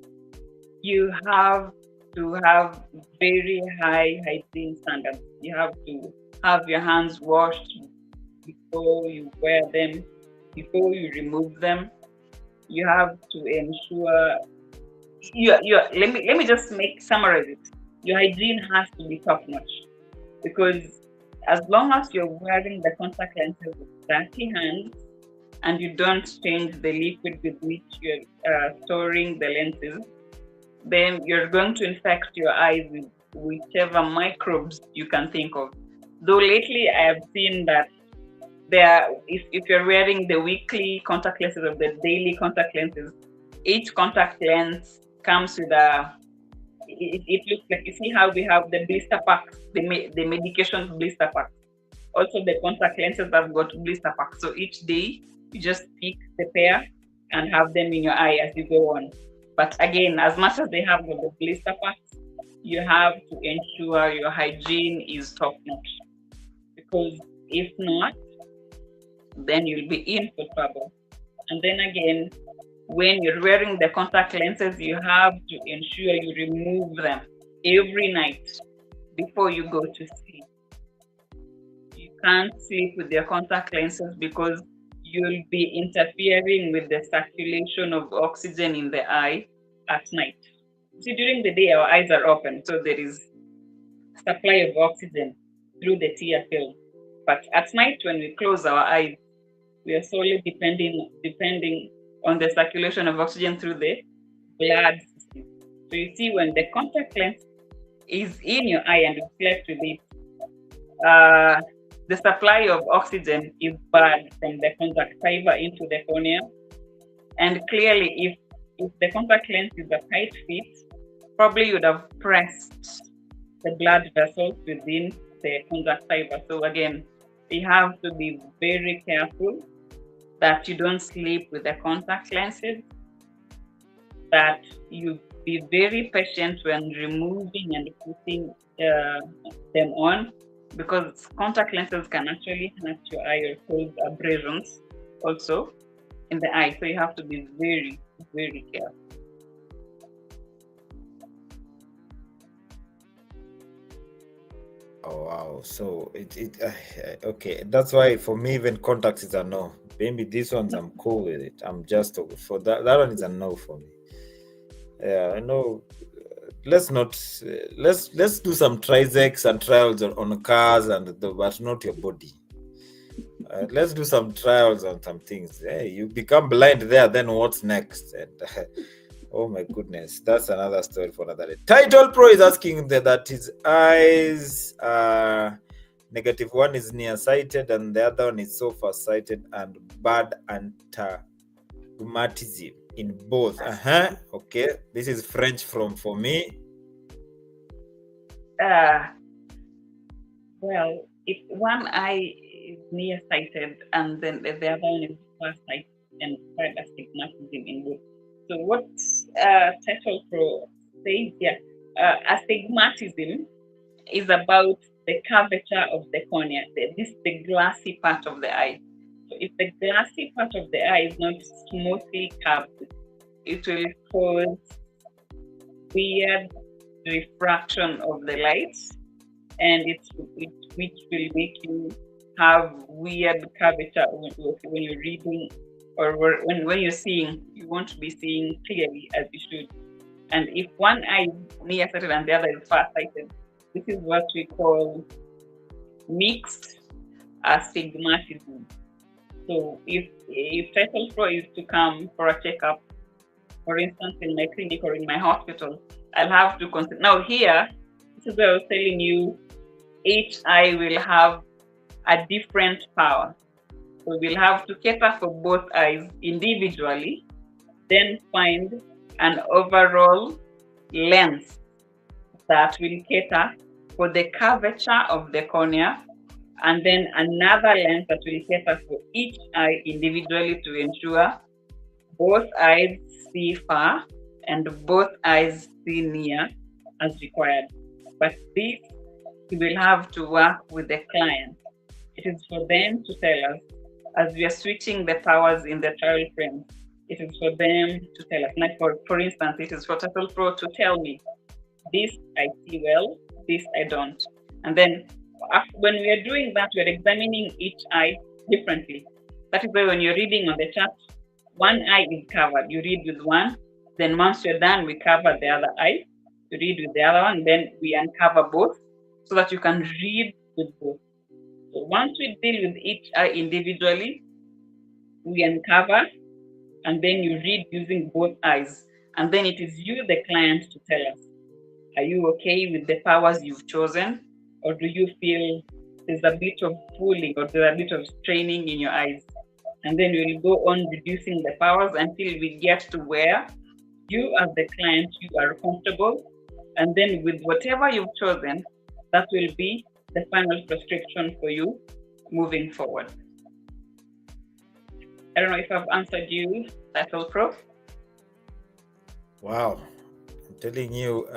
you have to have very high hygiene standards. You have to have your hands washed before you wear them, before you remove them. You have to ensure let me just summarize it. Your hygiene has to be top notch, because as long as you're wearing the contact lenses with dirty hands and you don't change the liquid with which you're storing the lenses, then you're going to infect your eyes with whichever microbes you can think of. Though lately I have seen that if you're wearing the weekly contact lenses or the daily contact lenses, each contact lens comes with it looks like, you see how we have the blister packs, the medication blister packs. Also the contact lenses have got blister packs. So each day you just pick the pair and have them in your eye as you go on. But again, as much as they have got the blister packs, you have to ensure your hygiene is top notch. Because if not, then you'll be in for trouble. And then again, when you're wearing the contact lenses, you have to ensure you remove them every night before you go to sleep. You can't sleep with your contact lenses because you'll be interfering with the circulation of oxygen in the eye at night. See, during the day, our eyes are open, so there is supply of oxygen through the tear film. But at night, when we close our eyes, we are solely depending on the circulation of oxygen through the blood system. So you see, when the contact lens is in your eye and you slept with it, the supply of oxygen is bad from the conjunctiva into the cornea. And clearly, if the contact lens is a tight fit, probably you would have pressed the blood vessels within the conjunctiva. So again, you have to be very careful that you don't sleep with the contact lenses, that you be very patient when removing and putting them on, because contact lenses can actually hurt your eye or cause abrasions also in the eye. So you have to be very, very careful. Oh wow! So okay. That's why for me, even contacts is a no. Maybe these ones I'm cool with it. I'm just for that. That one is a no for me. Yeah, I know. Let's do some trisecs and trials on cars but not your body. Let's do some trials on some things. Hey, you become blind there, then what's next? And oh my goodness, that's another story for another day. Title Pro is asking that his eyes are negative. One is nearsighted and the other one is so far-sighted and bad antigmatism in both. Okay, this is French for me. Well, if one eye is nearsighted and then the other one is far-sighted and bad astigmatism in both. So what Title Pro says here, astigmatism is about the curvature of the cornea, the glassy part of the eye. So if the glassy part of the eye is not smoothly curved, it will cause weird refraction of the light, and which will make you have weird curvature when you're reading, or when you're seeing. You won't be seeing clearly as you should. And if one eye is nearsighted and the other is far-sighted, this is what we call mixed astigmatism. So if Title Pro is to come for a checkup, for instance, in my clinic or in my hospital, I'll have to consider. Now here, this is where I was telling you, each eye will have a different power. So we'll have to cater for both eyes individually, then find an overall lens that will cater for the curvature of the cornea, and then another lens that will cater for each eye individually to ensure both eyes see far and both eyes see near as required. But this, we will have to work with the client. It is for them to tell us as we are switching the powers in the trial frame, it is for them to tell us. Like for instance, it is for Title Pro to tell me, this I see well, this I don't. And then when we are doing that, we are examining each eye differently. That is why when you're reading on the chart, one eye is covered. You read with one. Then once you're done, we cover the other eye. You read with the other one. Then we uncover both so that you can read with both. So once we deal with each eye individually, we uncover, and then you read using both eyes. And then it is you, the client, to tell us, are you okay with the powers you've chosen? Or do you feel there's a bit of pulling or there's a bit of straining in your eyes? And then we'll go on reducing the powers until we get to where you as the client, you are comfortable. And then with whatever you've chosen, that will be the final prescription for you moving forward. I don't know if I've answered you, Title Pro. Wow. I'm telling you,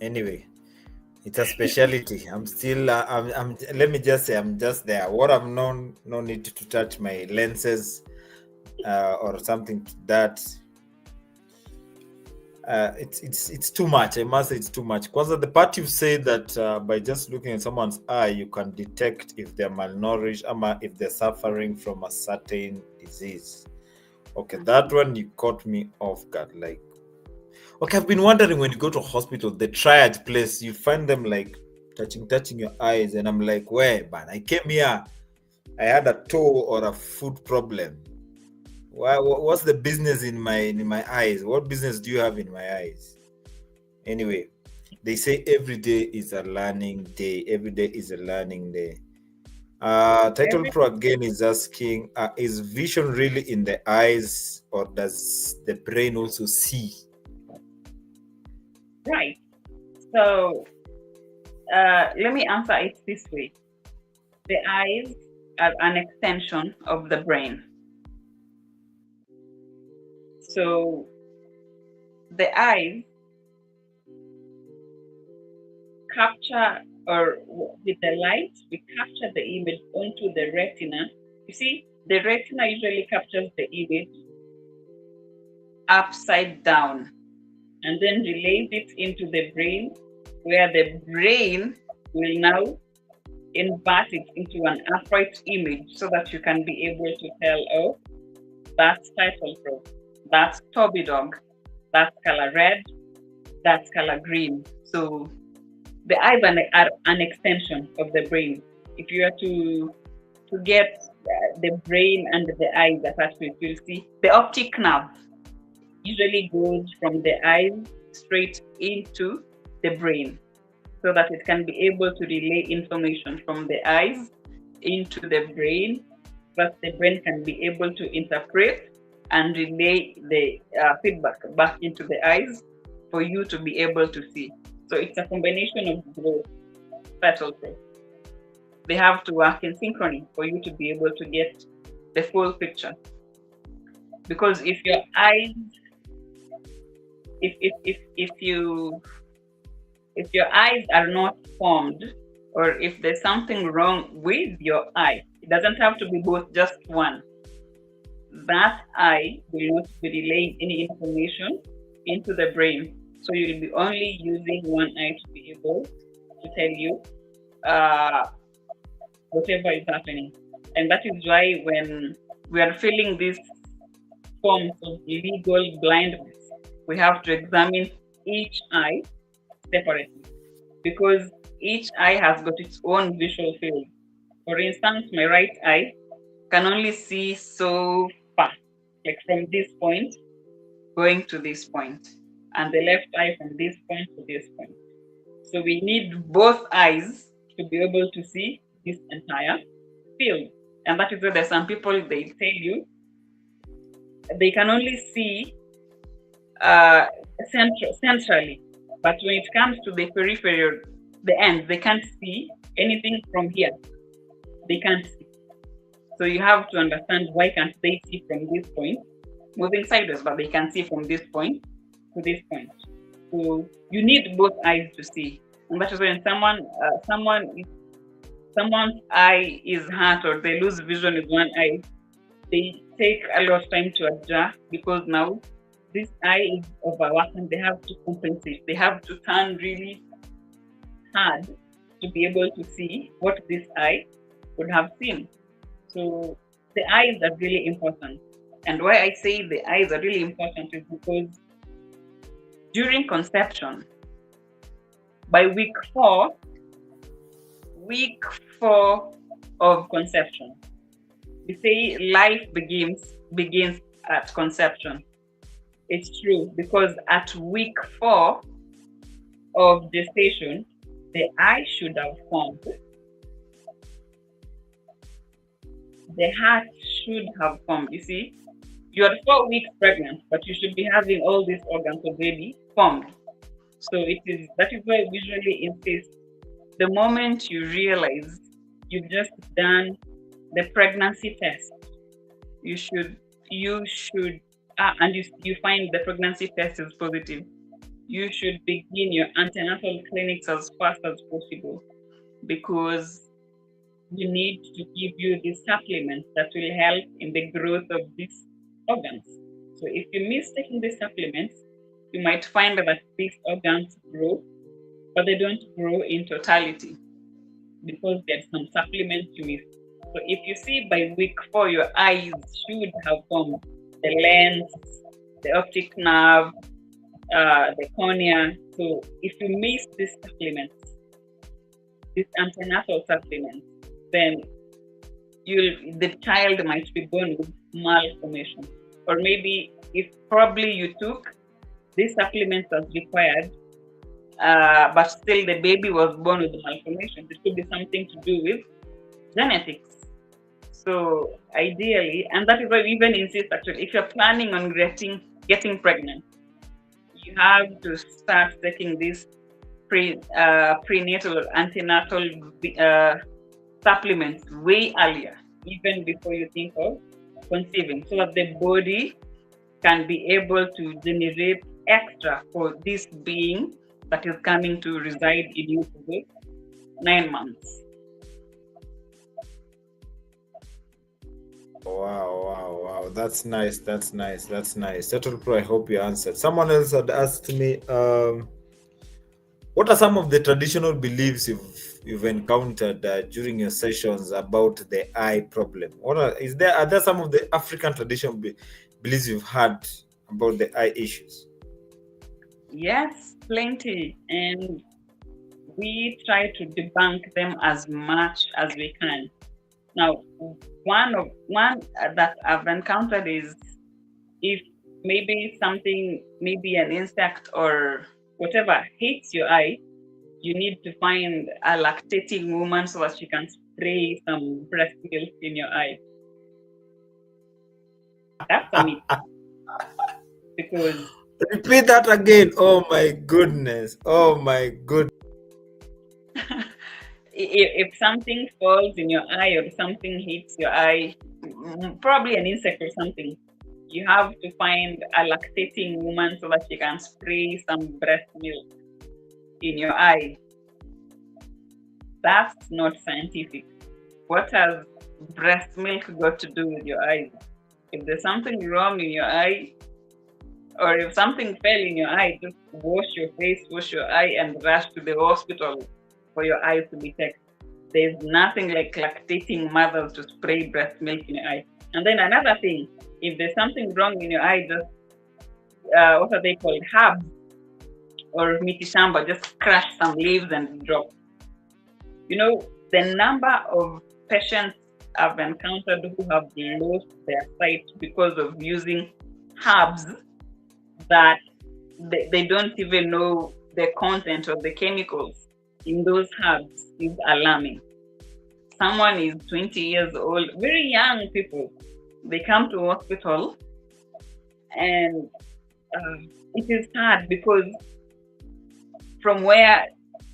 anyway, it's a specialty. I'm still, let me just say, I'm just there. What I've known, no need to touch my lenses or something to that. It's too much. I must say it's too much. Because the part you say that by just looking at someone's eye, you can detect if they're malnourished or if they're suffering from a certain disease. Okay, that one you caught me off guard. Like, okay, I've been wondering when you go to hospital, the triad place, you find them like touching your eyes, and I'm like, where, man? I came here, I had a toe or a foot problem. What's the business in my eyes? What business do you have in my eyes? Anyway, they say every day is a learning day. Every day is a learning day. Title Pro again is asking, is vision really in the eyes, or does the brain also see? Right. So let me answer it this way. The eyes are an extension of the brain. So the eyes capture, or with the light, we capture the image onto the retina. You see, the retina usually captures the image upside down and then relays it into the brain, where the brain will now invert it into an upright image so that you can be able to tell, oh, that's Title Pro, that's Toby Dog, that's color red, that's color green. So the eyes are an extension of the brain. If you are to get the brain and the eyes attached to it, you'll see the optic nerve usually goes from the eyes straight into the brain so that it can be able to relay information from the eyes into the brain, but the brain can be able to interpret and relay the feedback back into the eyes for you to be able to see. So it's a combination of both. Title Pro. They have to work in synchrony for you to be able to get the full picture. Because if your eyes, if your eyes are not formed, or if there's something wrong with your eye, it doesn't have to be both, just one. That eye will not be relaying any information into the brain. So you'll be only using one eye to be able to tell you whatever is happening. And that is why when we are filling these forms of legal blindness, we have to examine each eye separately, because each eye has got its own visual field. For instance, my right eye can only see so far, like from this point going to this point, and the left eye from this point to this point. So we need both eyes to be able to see this entire field. And that is why there's some people, they tell you they can only see centrally, but when it comes to the peripheral, the end, they can't see anything from here. They can't see. So you have to understand, why can't they see from this point, moving sideways, but they can see from this point to this point. So you need both eyes to see. And that is when someone someone's eye is hurt or they lose vision with one eye, they take a lot of time to adjust because now this eye is overworked and they have to compensate. They have to turn really hard to be able to see what this eye would have seen. So the eyes are really important. And why I say the eyes are really important is because during conception, by week four of conception, we say life begins at conception. It's true because at week 4 of gestation, the eye should have formed. The heart should have formed. You see, you are 4 weeks pregnant, but you should be having all these organs already formed. So that is why we usually insist the moment you realize you've just done the pregnancy test, you should and you find the pregnancy test is positive, you should begin your antenatal clinics as fast as possible because we need to give you the supplements that will help in the growth of these organs. So if you miss taking the supplements, you might find that these organs grow, but they don't grow in totality because there's some supplements you miss. So if you see by week 4, your eyes should have formed, the lens, the optic nerve, the cornea. So if you miss these supplements, these antenatal supplements, then the child might be born with malformation. Or maybe if probably you took these supplements as required, but still the baby was born with malformation, it could be something to do with genetics. So ideally, and that is why we even insist actually, if you're planning on getting pregnant, you have to start taking these prenatal or antenatal supplements way earlier, even before you think of conceiving, so that the body can be able to generate extra for this being that is coming to reside in you for the 9 months. Wow. That's nice. Total Pro, I hope you answered. Someone else had asked me, what are some of the traditional beliefs you've encountered during your sessions about the eye problem? Are there some of the African traditional beliefs you've had about the eye issues? Yes, plenty. And we try to debunk them as much as we can. Now, one that I've encountered is if maybe an insect or whatever hits your eye, you need to find a lactating woman so that she can spray some breast milk in your eye. That's a myth. Because repeat that again. Oh my goodness. If something falls in your eye or something hits your eye, probably an insect or something, you have to find a lactating woman so that she can spray some breast milk in your eye. That's not scientific. What has breast milk got to do with your eyes? If there's something wrong in your eye, or if something fell in your eye, just wash your face, wash your eye, and rush to the hospital for your eyes to be checked. There's nothing like lactating mothers to spray breast milk in your eye. And then another thing, if there's something wrong in your eye, just what are they called? Herbs or miti shamba, just crush some leaves and drop. You know, the number of patients I've encountered who have lost their sight because of using herbs that they don't even know the content of the chemicals in those herbs is alarming. Someone is 20 years old, very young people, they come to hospital, and it is hard because from where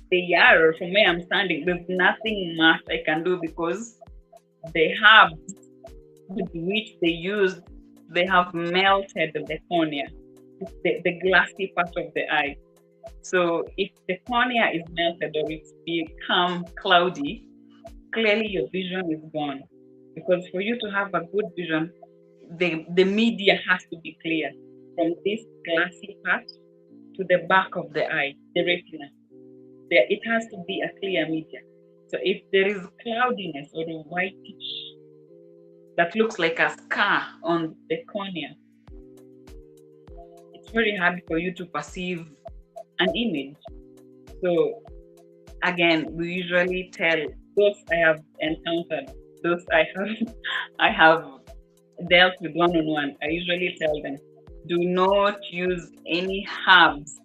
they are or from where I'm standing, there's nothing much I can do because the herbs with which they used, they have melted the cornea, the glassy part of the eye. So if the cornea is melted or it's become cloudy, clearly your vision is gone. Because for you to have a good vision, the media has to be clear from this glassy part to the back of the eye, the retina. It has to be a clear media. So if there is cloudiness or a whitish that looks like a scar on the cornea, it's very hard for you to perceive an image. So again, we usually tell those I have encountered, those I have dealt with one-on-one, I usually tell them, do not use any herbs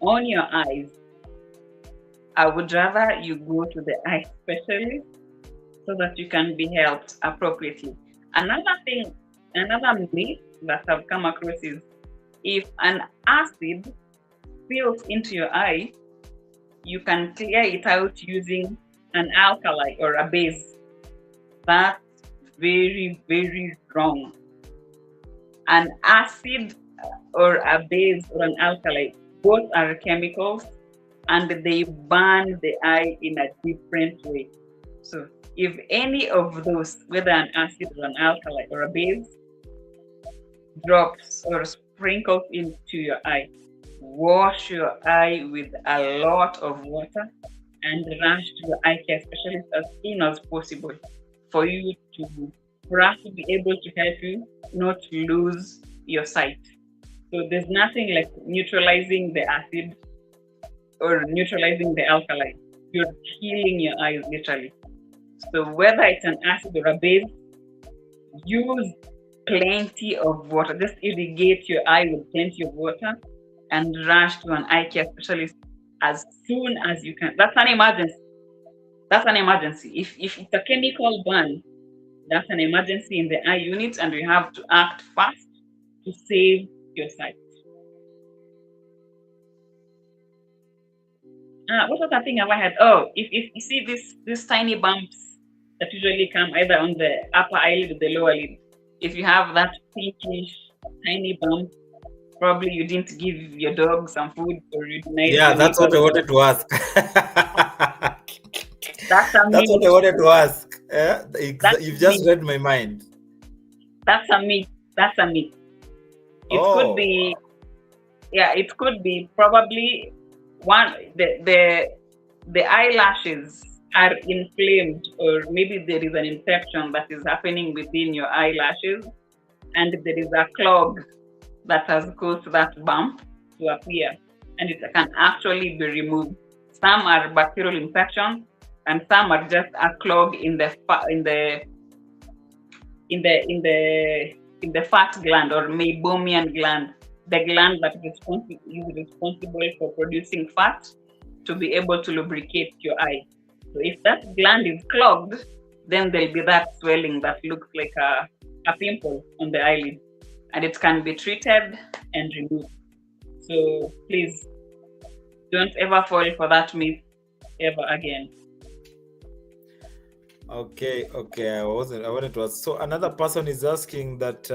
on your eyes. I would rather you go to the eye specialist so that you can be helped appropriately. Another thing, another myth that I've come across is if an acid spills into your eye, you can clear it out using an alkali or a base. That's very, very wrong. An acid or a base or an alkali, both are chemicals and they burn the eye in a different way. So if any of those, whether an acid or an alkali or a base, drops or sprinkles into your eye, wash your eye with a lot of water and rush to your eye care specialist as soon as possible for us to be able to help you not lose your sight. So there's nothing like neutralizing the acid or neutralizing the alkali. You're healing your eyes literally. So whether it's an acid or a base, use plenty of water. Just irrigate your eye with plenty of water and rush to an eye care specialist as soon as you can. That's an emergency. That's an emergency. If it's a chemical burn, that's an emergency in the eye unit, and you have to act fast to save your sight. What other thing have I had? Oh, if you see these tiny bumps that usually come either on the upper eyelid or the lower lid, if you have that pinkish tiny bump, probably you didn't give your dog some food or you denied. Yeah, that's what I wanted to ask. That's a myth. That's what I wanted to ask. That's You've a just myth. read my mind. That's a myth. That's a myth. It could be, yeah, it could be probably the eyelashes are inflamed, or maybe there is an infection that is happening within your eyelashes, and there is a clog that has caused that bump to appear, and it can actually be removed. Some are bacterial infections, and some are just a clog in the fat gland or meibomian gland, the gland that is responsible for producing fat to be able to lubricate your eye. So if that gland is clogged, then there'll be that swelling that looks like a pimple on the eyelid, and it can be treated and removed. So please don't ever fall for that myth ever again. Okay. I wanted to ask. So another person is asking that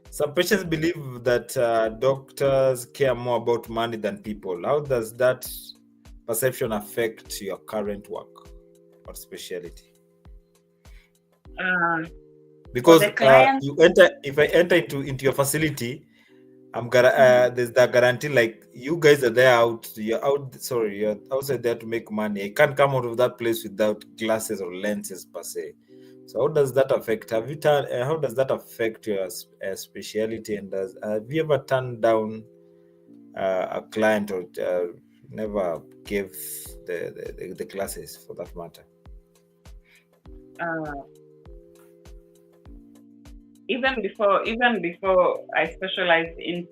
some patients believe that doctors care more about money than people. How does that perception affect your current work or specialty? Because if I enter into your facility, there's the guarantee, like you guys are there you're outside there to make money. I can't come out of that place without glasses or lenses per se. So how does that affect? How does that affect your specialty? And have you ever turned down a client or never gave the classes for that matter? Even before I specialized in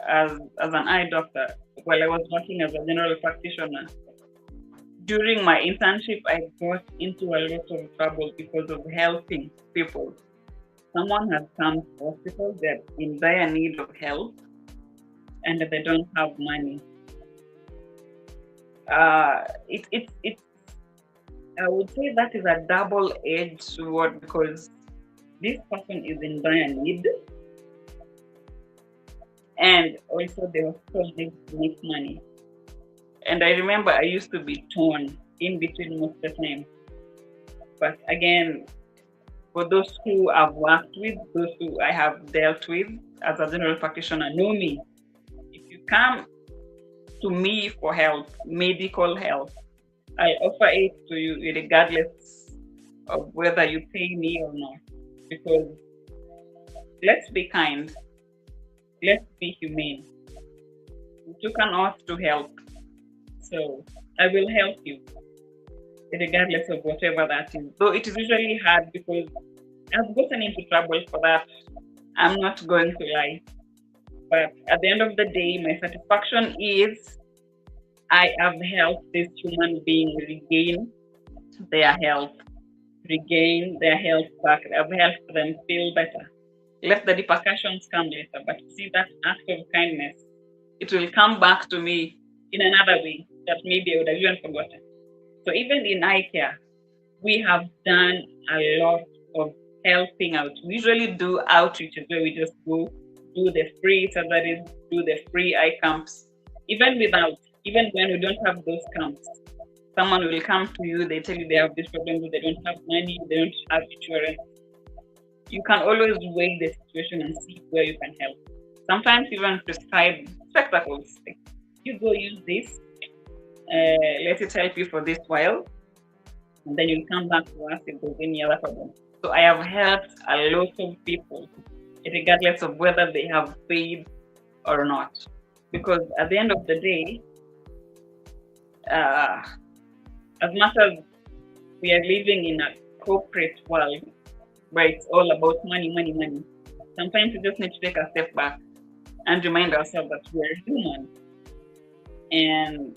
as an eye doctor, while I was working as a general practitioner, during my internship, I got into a lot of trouble because of helping people. Someone has come to hospital, they're in dire need of help, and they don't have money. I would say that is a double-edged sword, because this person is in dire need, and also they also need to make money. And I remember I used to be torn in between most of the time. But again, for those who I've worked with, those who I have dealt with as a general practitioner, know me. If you come to me for help, medical help, I offer it to you regardless of whether you pay me or not. Because let's be kind, let's be humane. We took an oath to help. So I will help you, regardless of whatever that is. Though it is usually hard because I've gotten into trouble for that. I'm not going to lie. But at the end of the day, my satisfaction is I have helped this human being regain their health back. I've helped them feel better. Let the repercussions come later, but see that act of kindness, it will come back to me in another way that maybe I would have even forgotten. So even in eye care, we have done a lot of helping out. We usually do outreaches where we just go do the free surgeries, do the free eye camps. Even when we don't have those camps, someone will come to you, they tell you they have this problem, they don't have money, they don't have insurance. You can always weigh the situation and see where you can help. Sometimes even prescribe spectacles. Like, you go use this, let it help you for this while, and then you'll come back to us if there's any other problem. So I have helped a lot of people, regardless of whether they have paid or not. Because at the end of the day, as much as we are living in a corporate world where it's all about money, sometimes we just need to take a step back and remind ourselves that we're human. And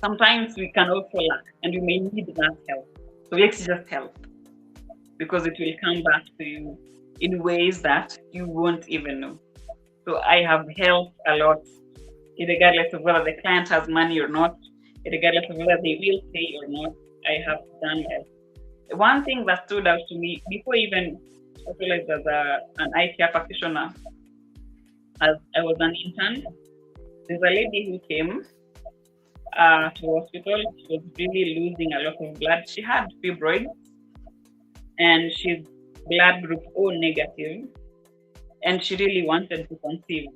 sometimes we can also lack and we may need that help. So let's just help, because it will come back to you in ways that you won't even know. So I have helped a lot, regardless of whether the client has money or not, regardless of whether they will pay or not. I have done help. One thing that stood out to me before even specialized as an eye care practitioner, as I was an intern, there's a lady who came to hospital. She was really losing a lot of blood. She had fibroids and she's blood group O negative, and she really wanted to conceive.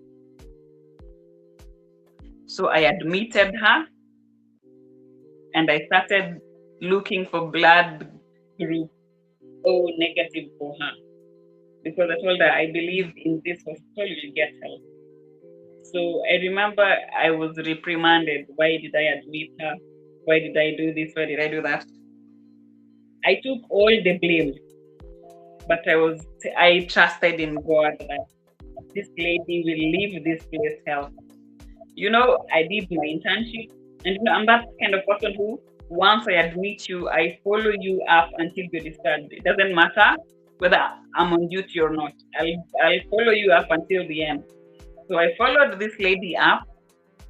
So I admitted her and I started looking for blood group O negative for her, because I told her I believe in this hospital you'll get help. So I remember I was reprimanded. Why did I admit her? Why did I do this? Why did I do that? I took all the blame, but I trusted in God that this lady will leave this place healthy. I did my internship, and I'm that kind of person who, once I admit you, I follow you up until you're discharged. It doesn't matter whether I'm on duty or not. I'll follow you up until the end. So I followed this lady up.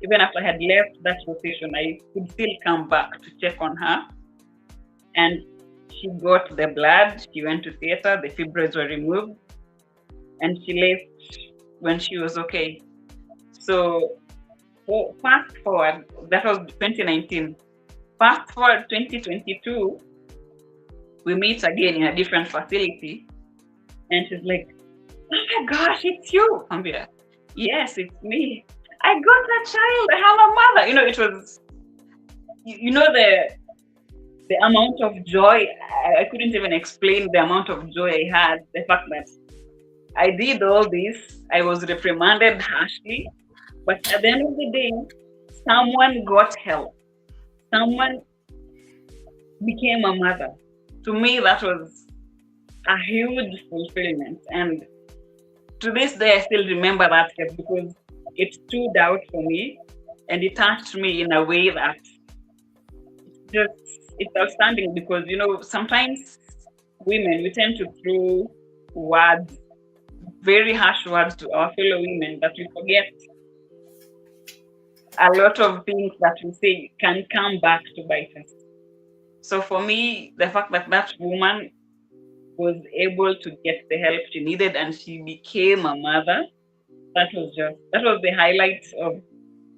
Even after I had left that rotation, I could still come back to check on her. And she got the blood, she went to theater, the fibroids were removed, and she left when she was okay. So fast forward, that was 2019. Fast forward 2022, we meet again in a different facility, and she's like, "Oh my gosh, it's you." I'm here. Yes, it's me. I got a child. I have a mother. It was, the amount of joy. I couldn't even explain the amount of joy I had. The fact that I did all this, I was reprimanded harshly, but at the end of the day, someone got help. Someone became a mother. To me, that was a huge fulfillment. And to this day, I still remember that case because it stood out for me and it touched me in a way that it's outstanding, because, sometimes women, we tend to throw words, very harsh words to our fellow women, that we forget a lot of things that we say can come back to bite us. So for me, the fact that that woman was able to get the help she needed and she became a mother, that was the highlight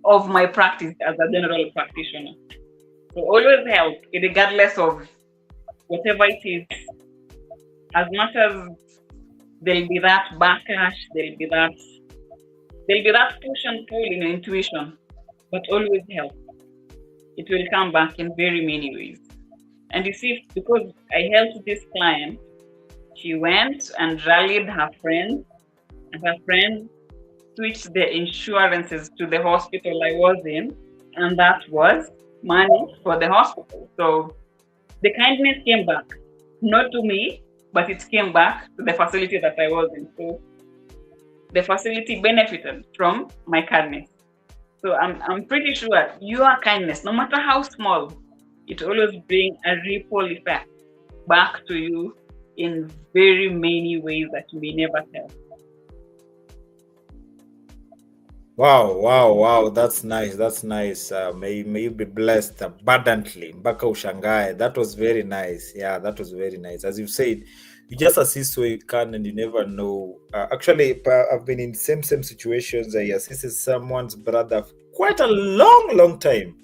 of my practice as a general practitioner. So always help, regardless of whatever it is. As much as there'll be that backlash, there'll be that push and pull in your intuition, but always help. It will come back in very many ways. And you see, because I helped this client, she went and rallied her friends, and her friends switched their insurances to the hospital I was in, and that was money for the hospital. So the kindness came back, not to me, but it came back to the facility that I was in. So the facility benefited from my kindness. So I'm pretty sure your kindness, no matter how small, it always brings a ripple effect back to you in very many ways that you may never tell. Wow. That's nice. That's nice. May you be blessed abundantly. Mpaka ushangae. That was very nice. Yeah, that was very nice. As you said, you just assist where you can and you never know. Actually, I've been in same situations. I assisted someone's brother for quite a long time.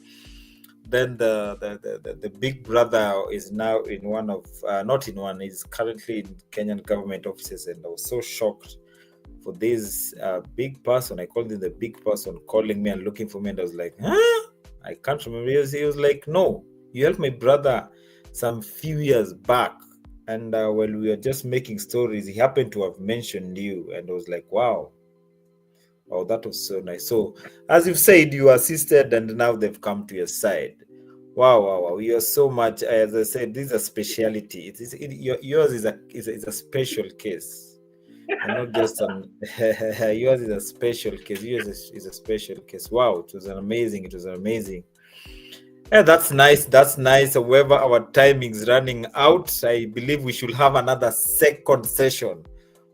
Then the big brother is now in one of, not in one, he's currently in Kenyan government offices. And I was so shocked for this big person. I called him the big person, calling me and looking for me, and I was like, huh? I can't remember. He was like, no, you helped my brother some few years back, and while we were just making stories, he happened to have mentioned you, and I was like, wow, that was so nice. So as you've said, you assisted and now they've come to your side. Wow. You are so much, as I said, this is a speciality. Yours is a special case. And not just yours is a special case. Yours is a special case. Wow, it was amazing. Yeah, that's nice. However, our timing is running out. I believe we should have another second session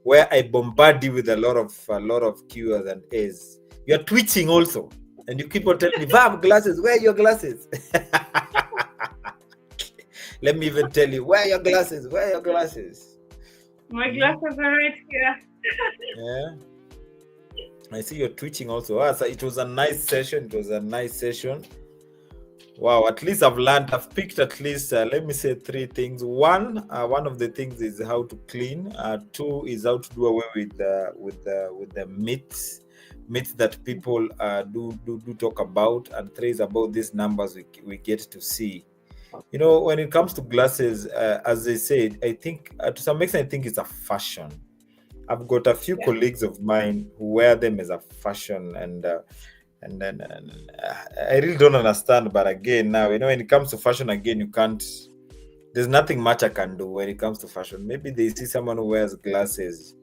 where I bombard you with a lot of Q's and A's. You're twitching also, and you keep on telling me, "Vam, glasses. Where are your glasses?" Let me even tell you, where are your glasses? My glasses are right here. Yeah. I see you're twitching also. So it was a nice session. Wow, at least I've picked at least, let me say 3 things. One of the things is how to clean. 2 is how to do away with the myths that people do talk about. And 3 is about these numbers we get to see. You know, when it comes to glasses, as I said, I think to some extent, I think it's a fashion. I've got a few colleagues of mine who wear them as a fashion, and then I really don't understand. But again, now, you know, when it comes to fashion, again, you can't. There's nothing much I can do when it comes to fashion. Maybe they see someone who wears glasses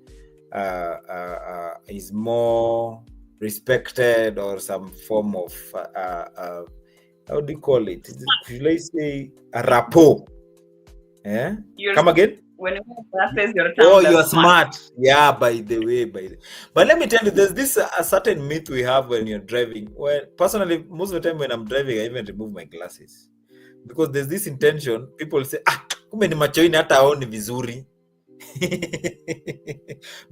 is more respected, or some form of how do you call it? Should I say a rapport? Yeah. Come again? When you wear glasses, you're smart. Yeah, by the way. But let me tell you, there's this a certain myth we have when you're driving. Well, personally, most of the time when I'm driving, I even remove my glasses. Because there's this intention, people say, kumbe ni macho ini hata haoni vizuri.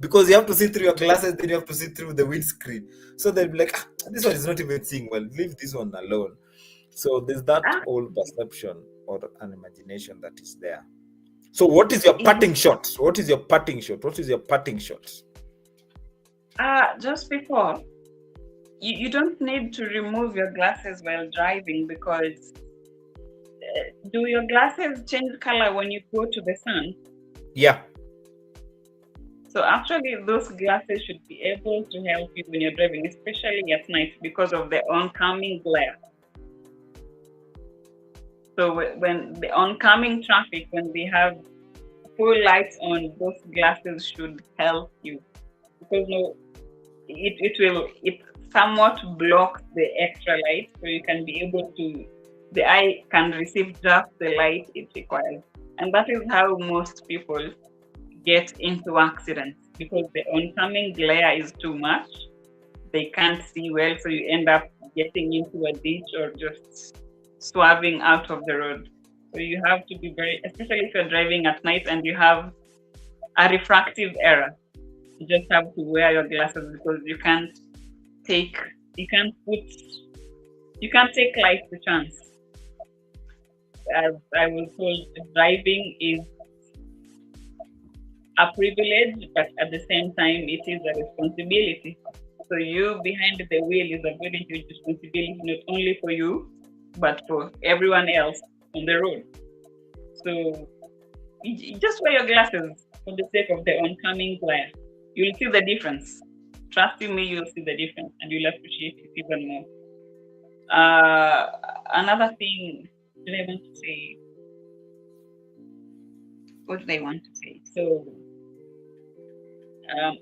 Because you have to see through your glasses, then you have to see through the windscreen. So they'll be like, this one is not even seeing well, leave this one alone. So there's that old perception or an imagination that is there. So what is your parting shot? Just before, you don't need to remove your glasses while driving, because do your glasses change color when you go to the sun? Yeah. So actually, those glasses should be able to help you when you're driving, especially at night, because of the oncoming glare. So when the oncoming traffic, when we have full lights on, those glasses should help you, because it somewhat blocks the extra light, so you can be able to, the eye can receive just the light it requires. And that is how most people get into accidents, because the oncoming glare is too much. They can't see well, so you end up getting into a ditch or just swerving out of the road. So you have to be especially if you're driving at night and you have a refractive error, you just have to wear your glasses, because you can't take light to chance. as I was told, driving is a privilege, but at the same time, it is a responsibility. So you behind the wheel is a very huge responsibility, not only for you, but for everyone else on the road. So just wear your glasses for the sake of the oncoming client. You'll see the difference. Trust me, you'll see the difference, and you'll appreciate it even more. Another thing, did I want to say? What did I want to say? So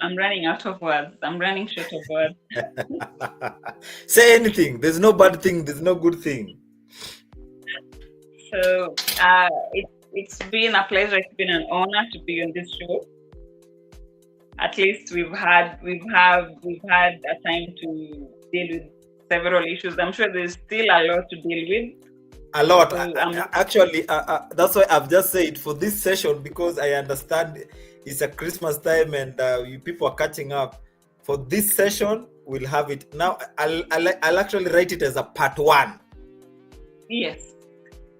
I'm running out of words. I'm running short of words. Say anything. There's no bad thing. There's no good thing. So it's been a pleasure. It's been an honor to be on this show. At least we've had a time to deal with several issues. I'm sure there's still a lot to deal with. A lot. Actually, that's why I've just said for this session, because I understand it's a Christmas time and you people are catching up. For this session, we'll have it now. I'll actually write it as a part 1. Yes.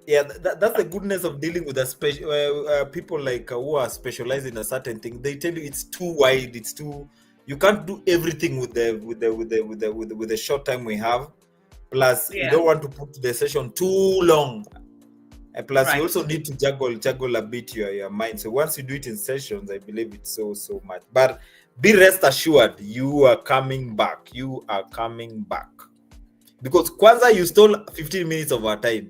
Yeah, that's the goodness of dealing with a people like who are specialized in a certain thing. They tell you it's too wide. It's too. You can't do everything with the short time we have. Plus, you don't want to put the session too long. And plus, you also need to juggle a bit your mind. So once you do it in sessions, I believe it's so much. But be rest assured, you are coming back. You are coming back. Because Kwanzaa, you stole 15 minutes of our time.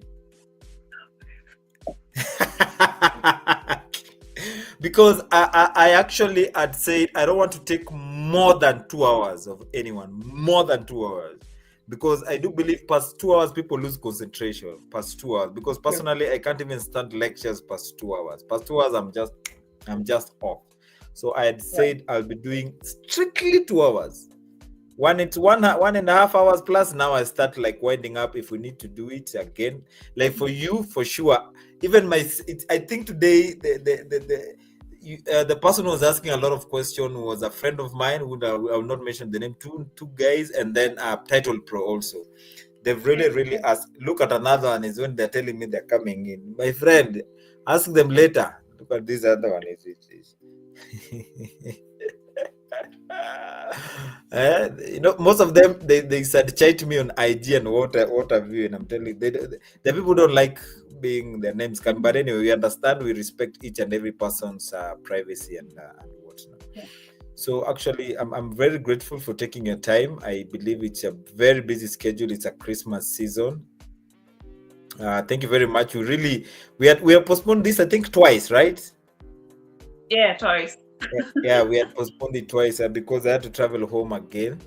Because I actually had said I don't want to take more than 2 hours of anyone. More than 2 hours. Because I do believe past 2 hours, people lose concentration. Past 2 hours. Because personally, I can't even stand lectures past 2 hours. Past 2 hours, I'm just off. So I had said I'll be doing strictly 2 hours. When it's 1.5 hours plus, now I start like winding up if we need to do it again. Like for you, for sure. Even I think today the person who was asking a lot of questions was a friend of mine who I will not mention the name. Two guys, and then Title Pro also. They've really asked. Look at another one is when they're telling me they're coming in. My friend, ask them later. Look at this other one. Most of them they said chat to me on IG and what have you, and I'm telling you, the people don't like being their names can. But anyway, we understand, we respect each and every person's privacy and whatnot. So actually, I'm very grateful for taking your time. I believe it's a very busy schedule. It's a Christmas season. Thank you very much. We have postponed this, I think, twice, right? Yeah, twice. Yeah, we had postponed it twice because I had to travel home again.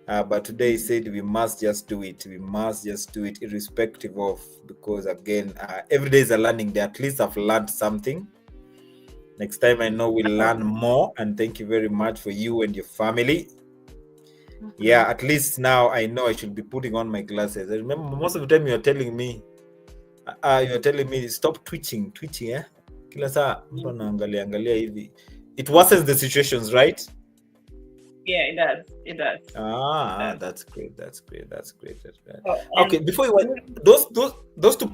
But today I said we must just do it. We must just do it irrespective of, because again, every day is a learning day. At least I've learned something. Next time I know we'll learn more. And thank you very much for you and your family. Yeah, at least now I know I should be putting on my glasses. I remember most of the time you're telling me stop twitching, eh? Kila saa mtu anaangalia hivi. It worsens the situations, right? Yeah, it does. That's great. Okay, before you went, those two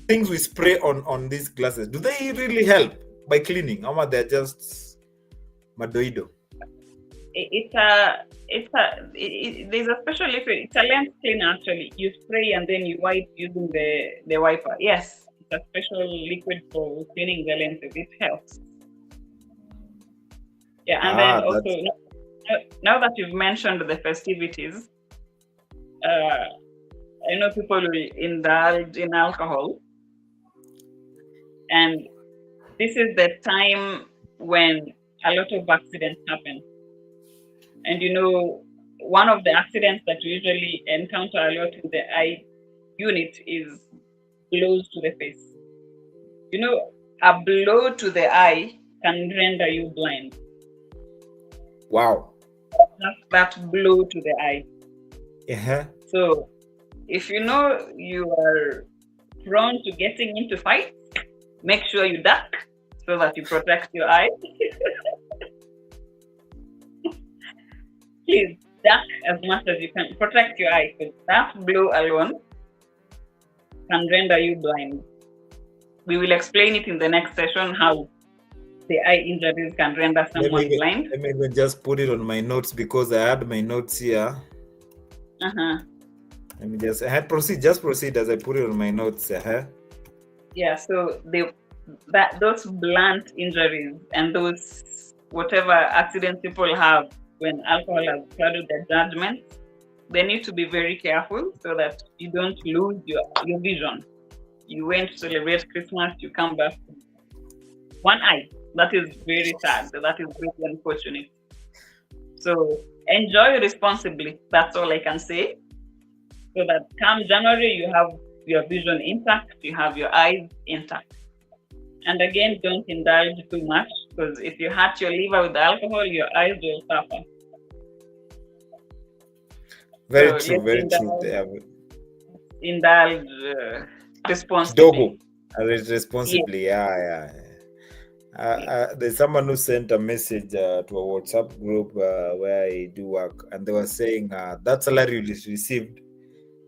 things we spray on these glasses, do they really help by cleaning? Or they're just madoido? There's a special liquid. It's a lens cleaner actually. You spray and then you wipe using the wiper. Yes, it's a special liquid for cleaning the lenses. It helps. Yeah, and then also now that you've mentioned the festivities, I know people will indulge in alcohol, and this is the time when a lot of accidents happen. And one of the accidents that we usually encounter a lot in the eye unit is blows to the face. A blow to the eye can render you blind. Wow. That blow to the eye. Uh-huh. So if you are prone to getting into fights, make sure you duck so that you protect your eye. Please duck as much as you can. Protect your eye, because that blow alone can render you blind. We will explain it in the next session how the eye injuries can render someone blind. Let me even just put it on my notes because I had my notes here. Let me just proceed as I put it on my notes. Yeah, so those blunt injuries and those whatever accidents people have when alcohol has clouded their judgment, they need to be very careful so that you don't lose your vision. You went to celebrate Christmas, you come back with one eye. That is very sad. That is very unfortunate. So enjoy responsibly. That's all I can say. So that come January, you have your vision intact, you have your eyes intact. And again, don't indulge too much, because if you hurt your liver with alcohol, your eyes will suffer. Very true, very true. Indulge responsibly. Responsibly, yeah. There's someone who sent a message to a WhatsApp group where I do work, and they were saying that salary you received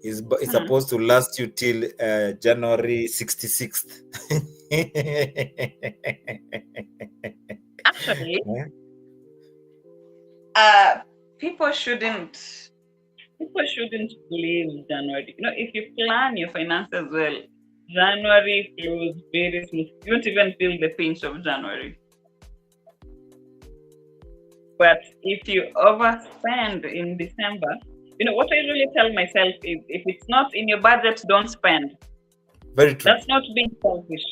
is supposed to last you till January 66th. Actually, people shouldn't blame January. If you plan your finances well, January flows very smooth. You don't even feel the pinch of January. But if you overspend in December, what I usually tell myself is, if it's not in your budget, don't spend. Very true. That's not being selfish.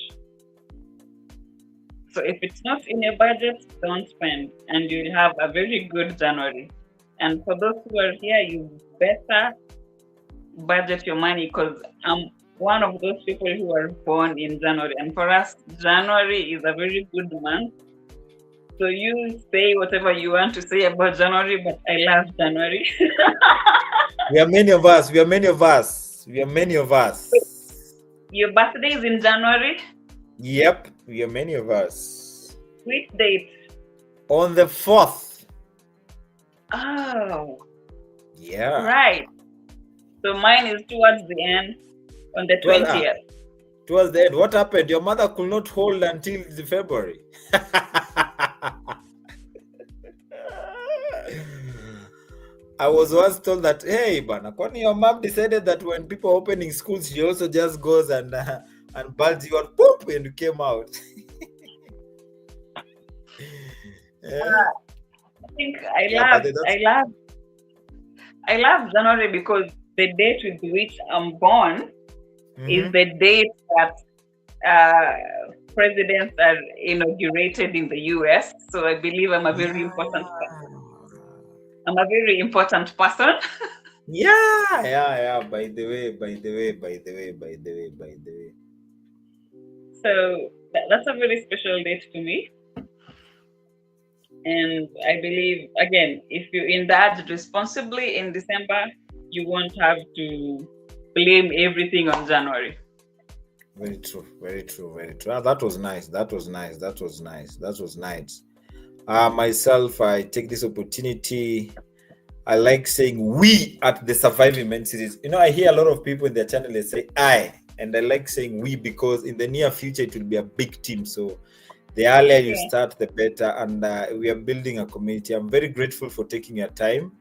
So if it's not in your budget, don't spend, and you'll have a very good January. And for those who are here, you better budget your money, because I'm one of those people who are born in January. And for us, January is a very good month. So you say whatever you want to say about January, but I love January. We are many of us. Your birthday is in January? Yep, we are many of us. Which date? On the 4th. Oh. Yeah. Right. So mine is towards the end, on the 20th. Towards the end. What happened? Your mother could not hold until February. I was once told that, hey, Bana, kwani your mom decided that when people are opening schools, she also just goes and bulges you out, poop, and you came out. I think I love January because the date with which I'm born is the date that presidents are inaugurated in the US. So I believe I'm a very important person. I'm a very important person. Yeah. By the way. So that's a very special date to me. And I believe, again, if you indulge responsibly in December, you won't have to blame everything on January. Very true. That was nice. Myself, I take this opportunity. I like saying we at the Surviving Men series. I hear a lot of people in their channel, they say I, and I like saying we because in the near future it will be a big team. So the earlier you start, the better. And we are building a community. I'm very grateful for taking your time.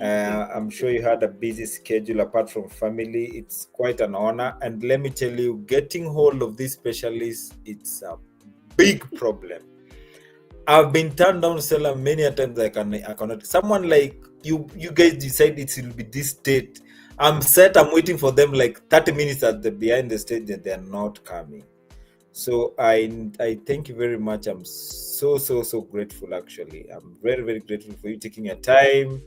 I'm sure you had a busy schedule apart from family. It's quite an honor. And let me tell you, getting hold of these specialists, it's a big problem. I've been turned down seller many a times. I cannot. Someone like you guys decide it will be this date. I'm set. I'm waiting for them like 30 minutes at the behind the stage that they are not coming. So I thank you very much. I'm so grateful. Actually, I'm very, very grateful for you taking your time,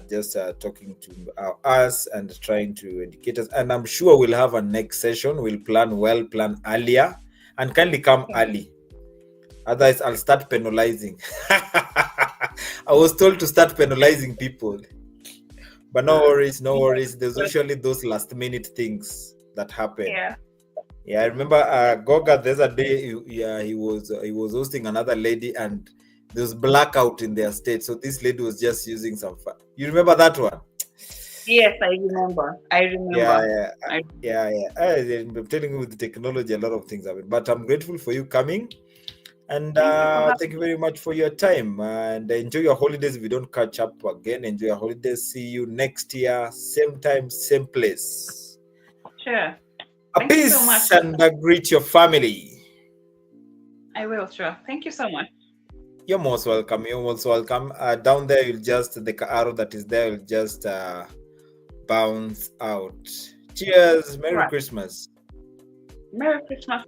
just talking to us and trying to educate us. And I'm sure we'll have a next session. We'll plan earlier, and kindly come early. Otherwise, I'll start penalizing. I was told to start penalizing people. But no worries. There's usually those last minute things that happen. Yeah, I remember Goga the other day, he was hosting another lady and there was blackout in their state. So this lady was just using some fun. You remember that one? Yes, I remember. I Yeah, remember. yeah, I, yeah. I'm telling you, with the technology, a lot of things happen. But I'm grateful for you coming, and thank you for thank having you me. very much for your time. And enjoy your holidays. If we don't catch up again, enjoy your holidays. See you next year, same time, same place. Sure. A Thank you so much. peace, and greet your family. I will, sure. Thank you so much. You're most welcome. You're most welcome. Down there, you'll just the arrow that is there will just bounce out. Cheers. Merry Right. Christmas. Merry Christmas.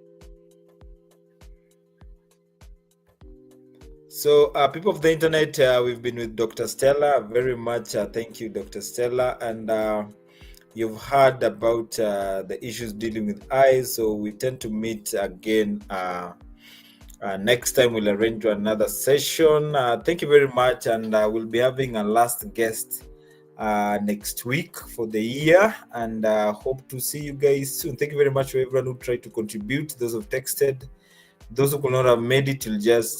So, people of the internet, we've been with Dr. Stella. Very much thank you, Dr. Stella. And you've heard about the issues dealing with eyes. So, we tend to meet again. Next time, we'll arrange another session. Thank you very much. And we'll be having a last guest next week for the year. And hope to see you guys soon. Thank you very much for everyone who tried to contribute, those who've texted. Those who could not have made it will just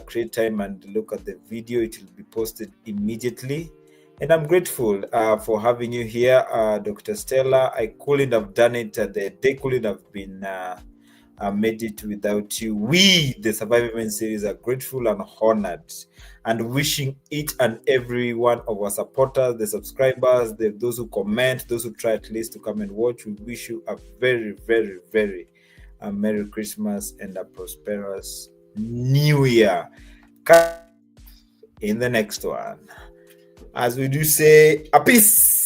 create time and look at the video. It will be posted immediately. And I'm grateful for having you here, Dr. Stella. I couldn't have done it. The day couldn't have been made it without you. We, the Survivor Men series, are grateful and honored and wishing each and every one of our supporters, the subscribers, those who comment, those who try at least to come and watch, we wish you a very, very, very a Merry Christmas and a prosperous New Year. In the next one, as we do say, a peace.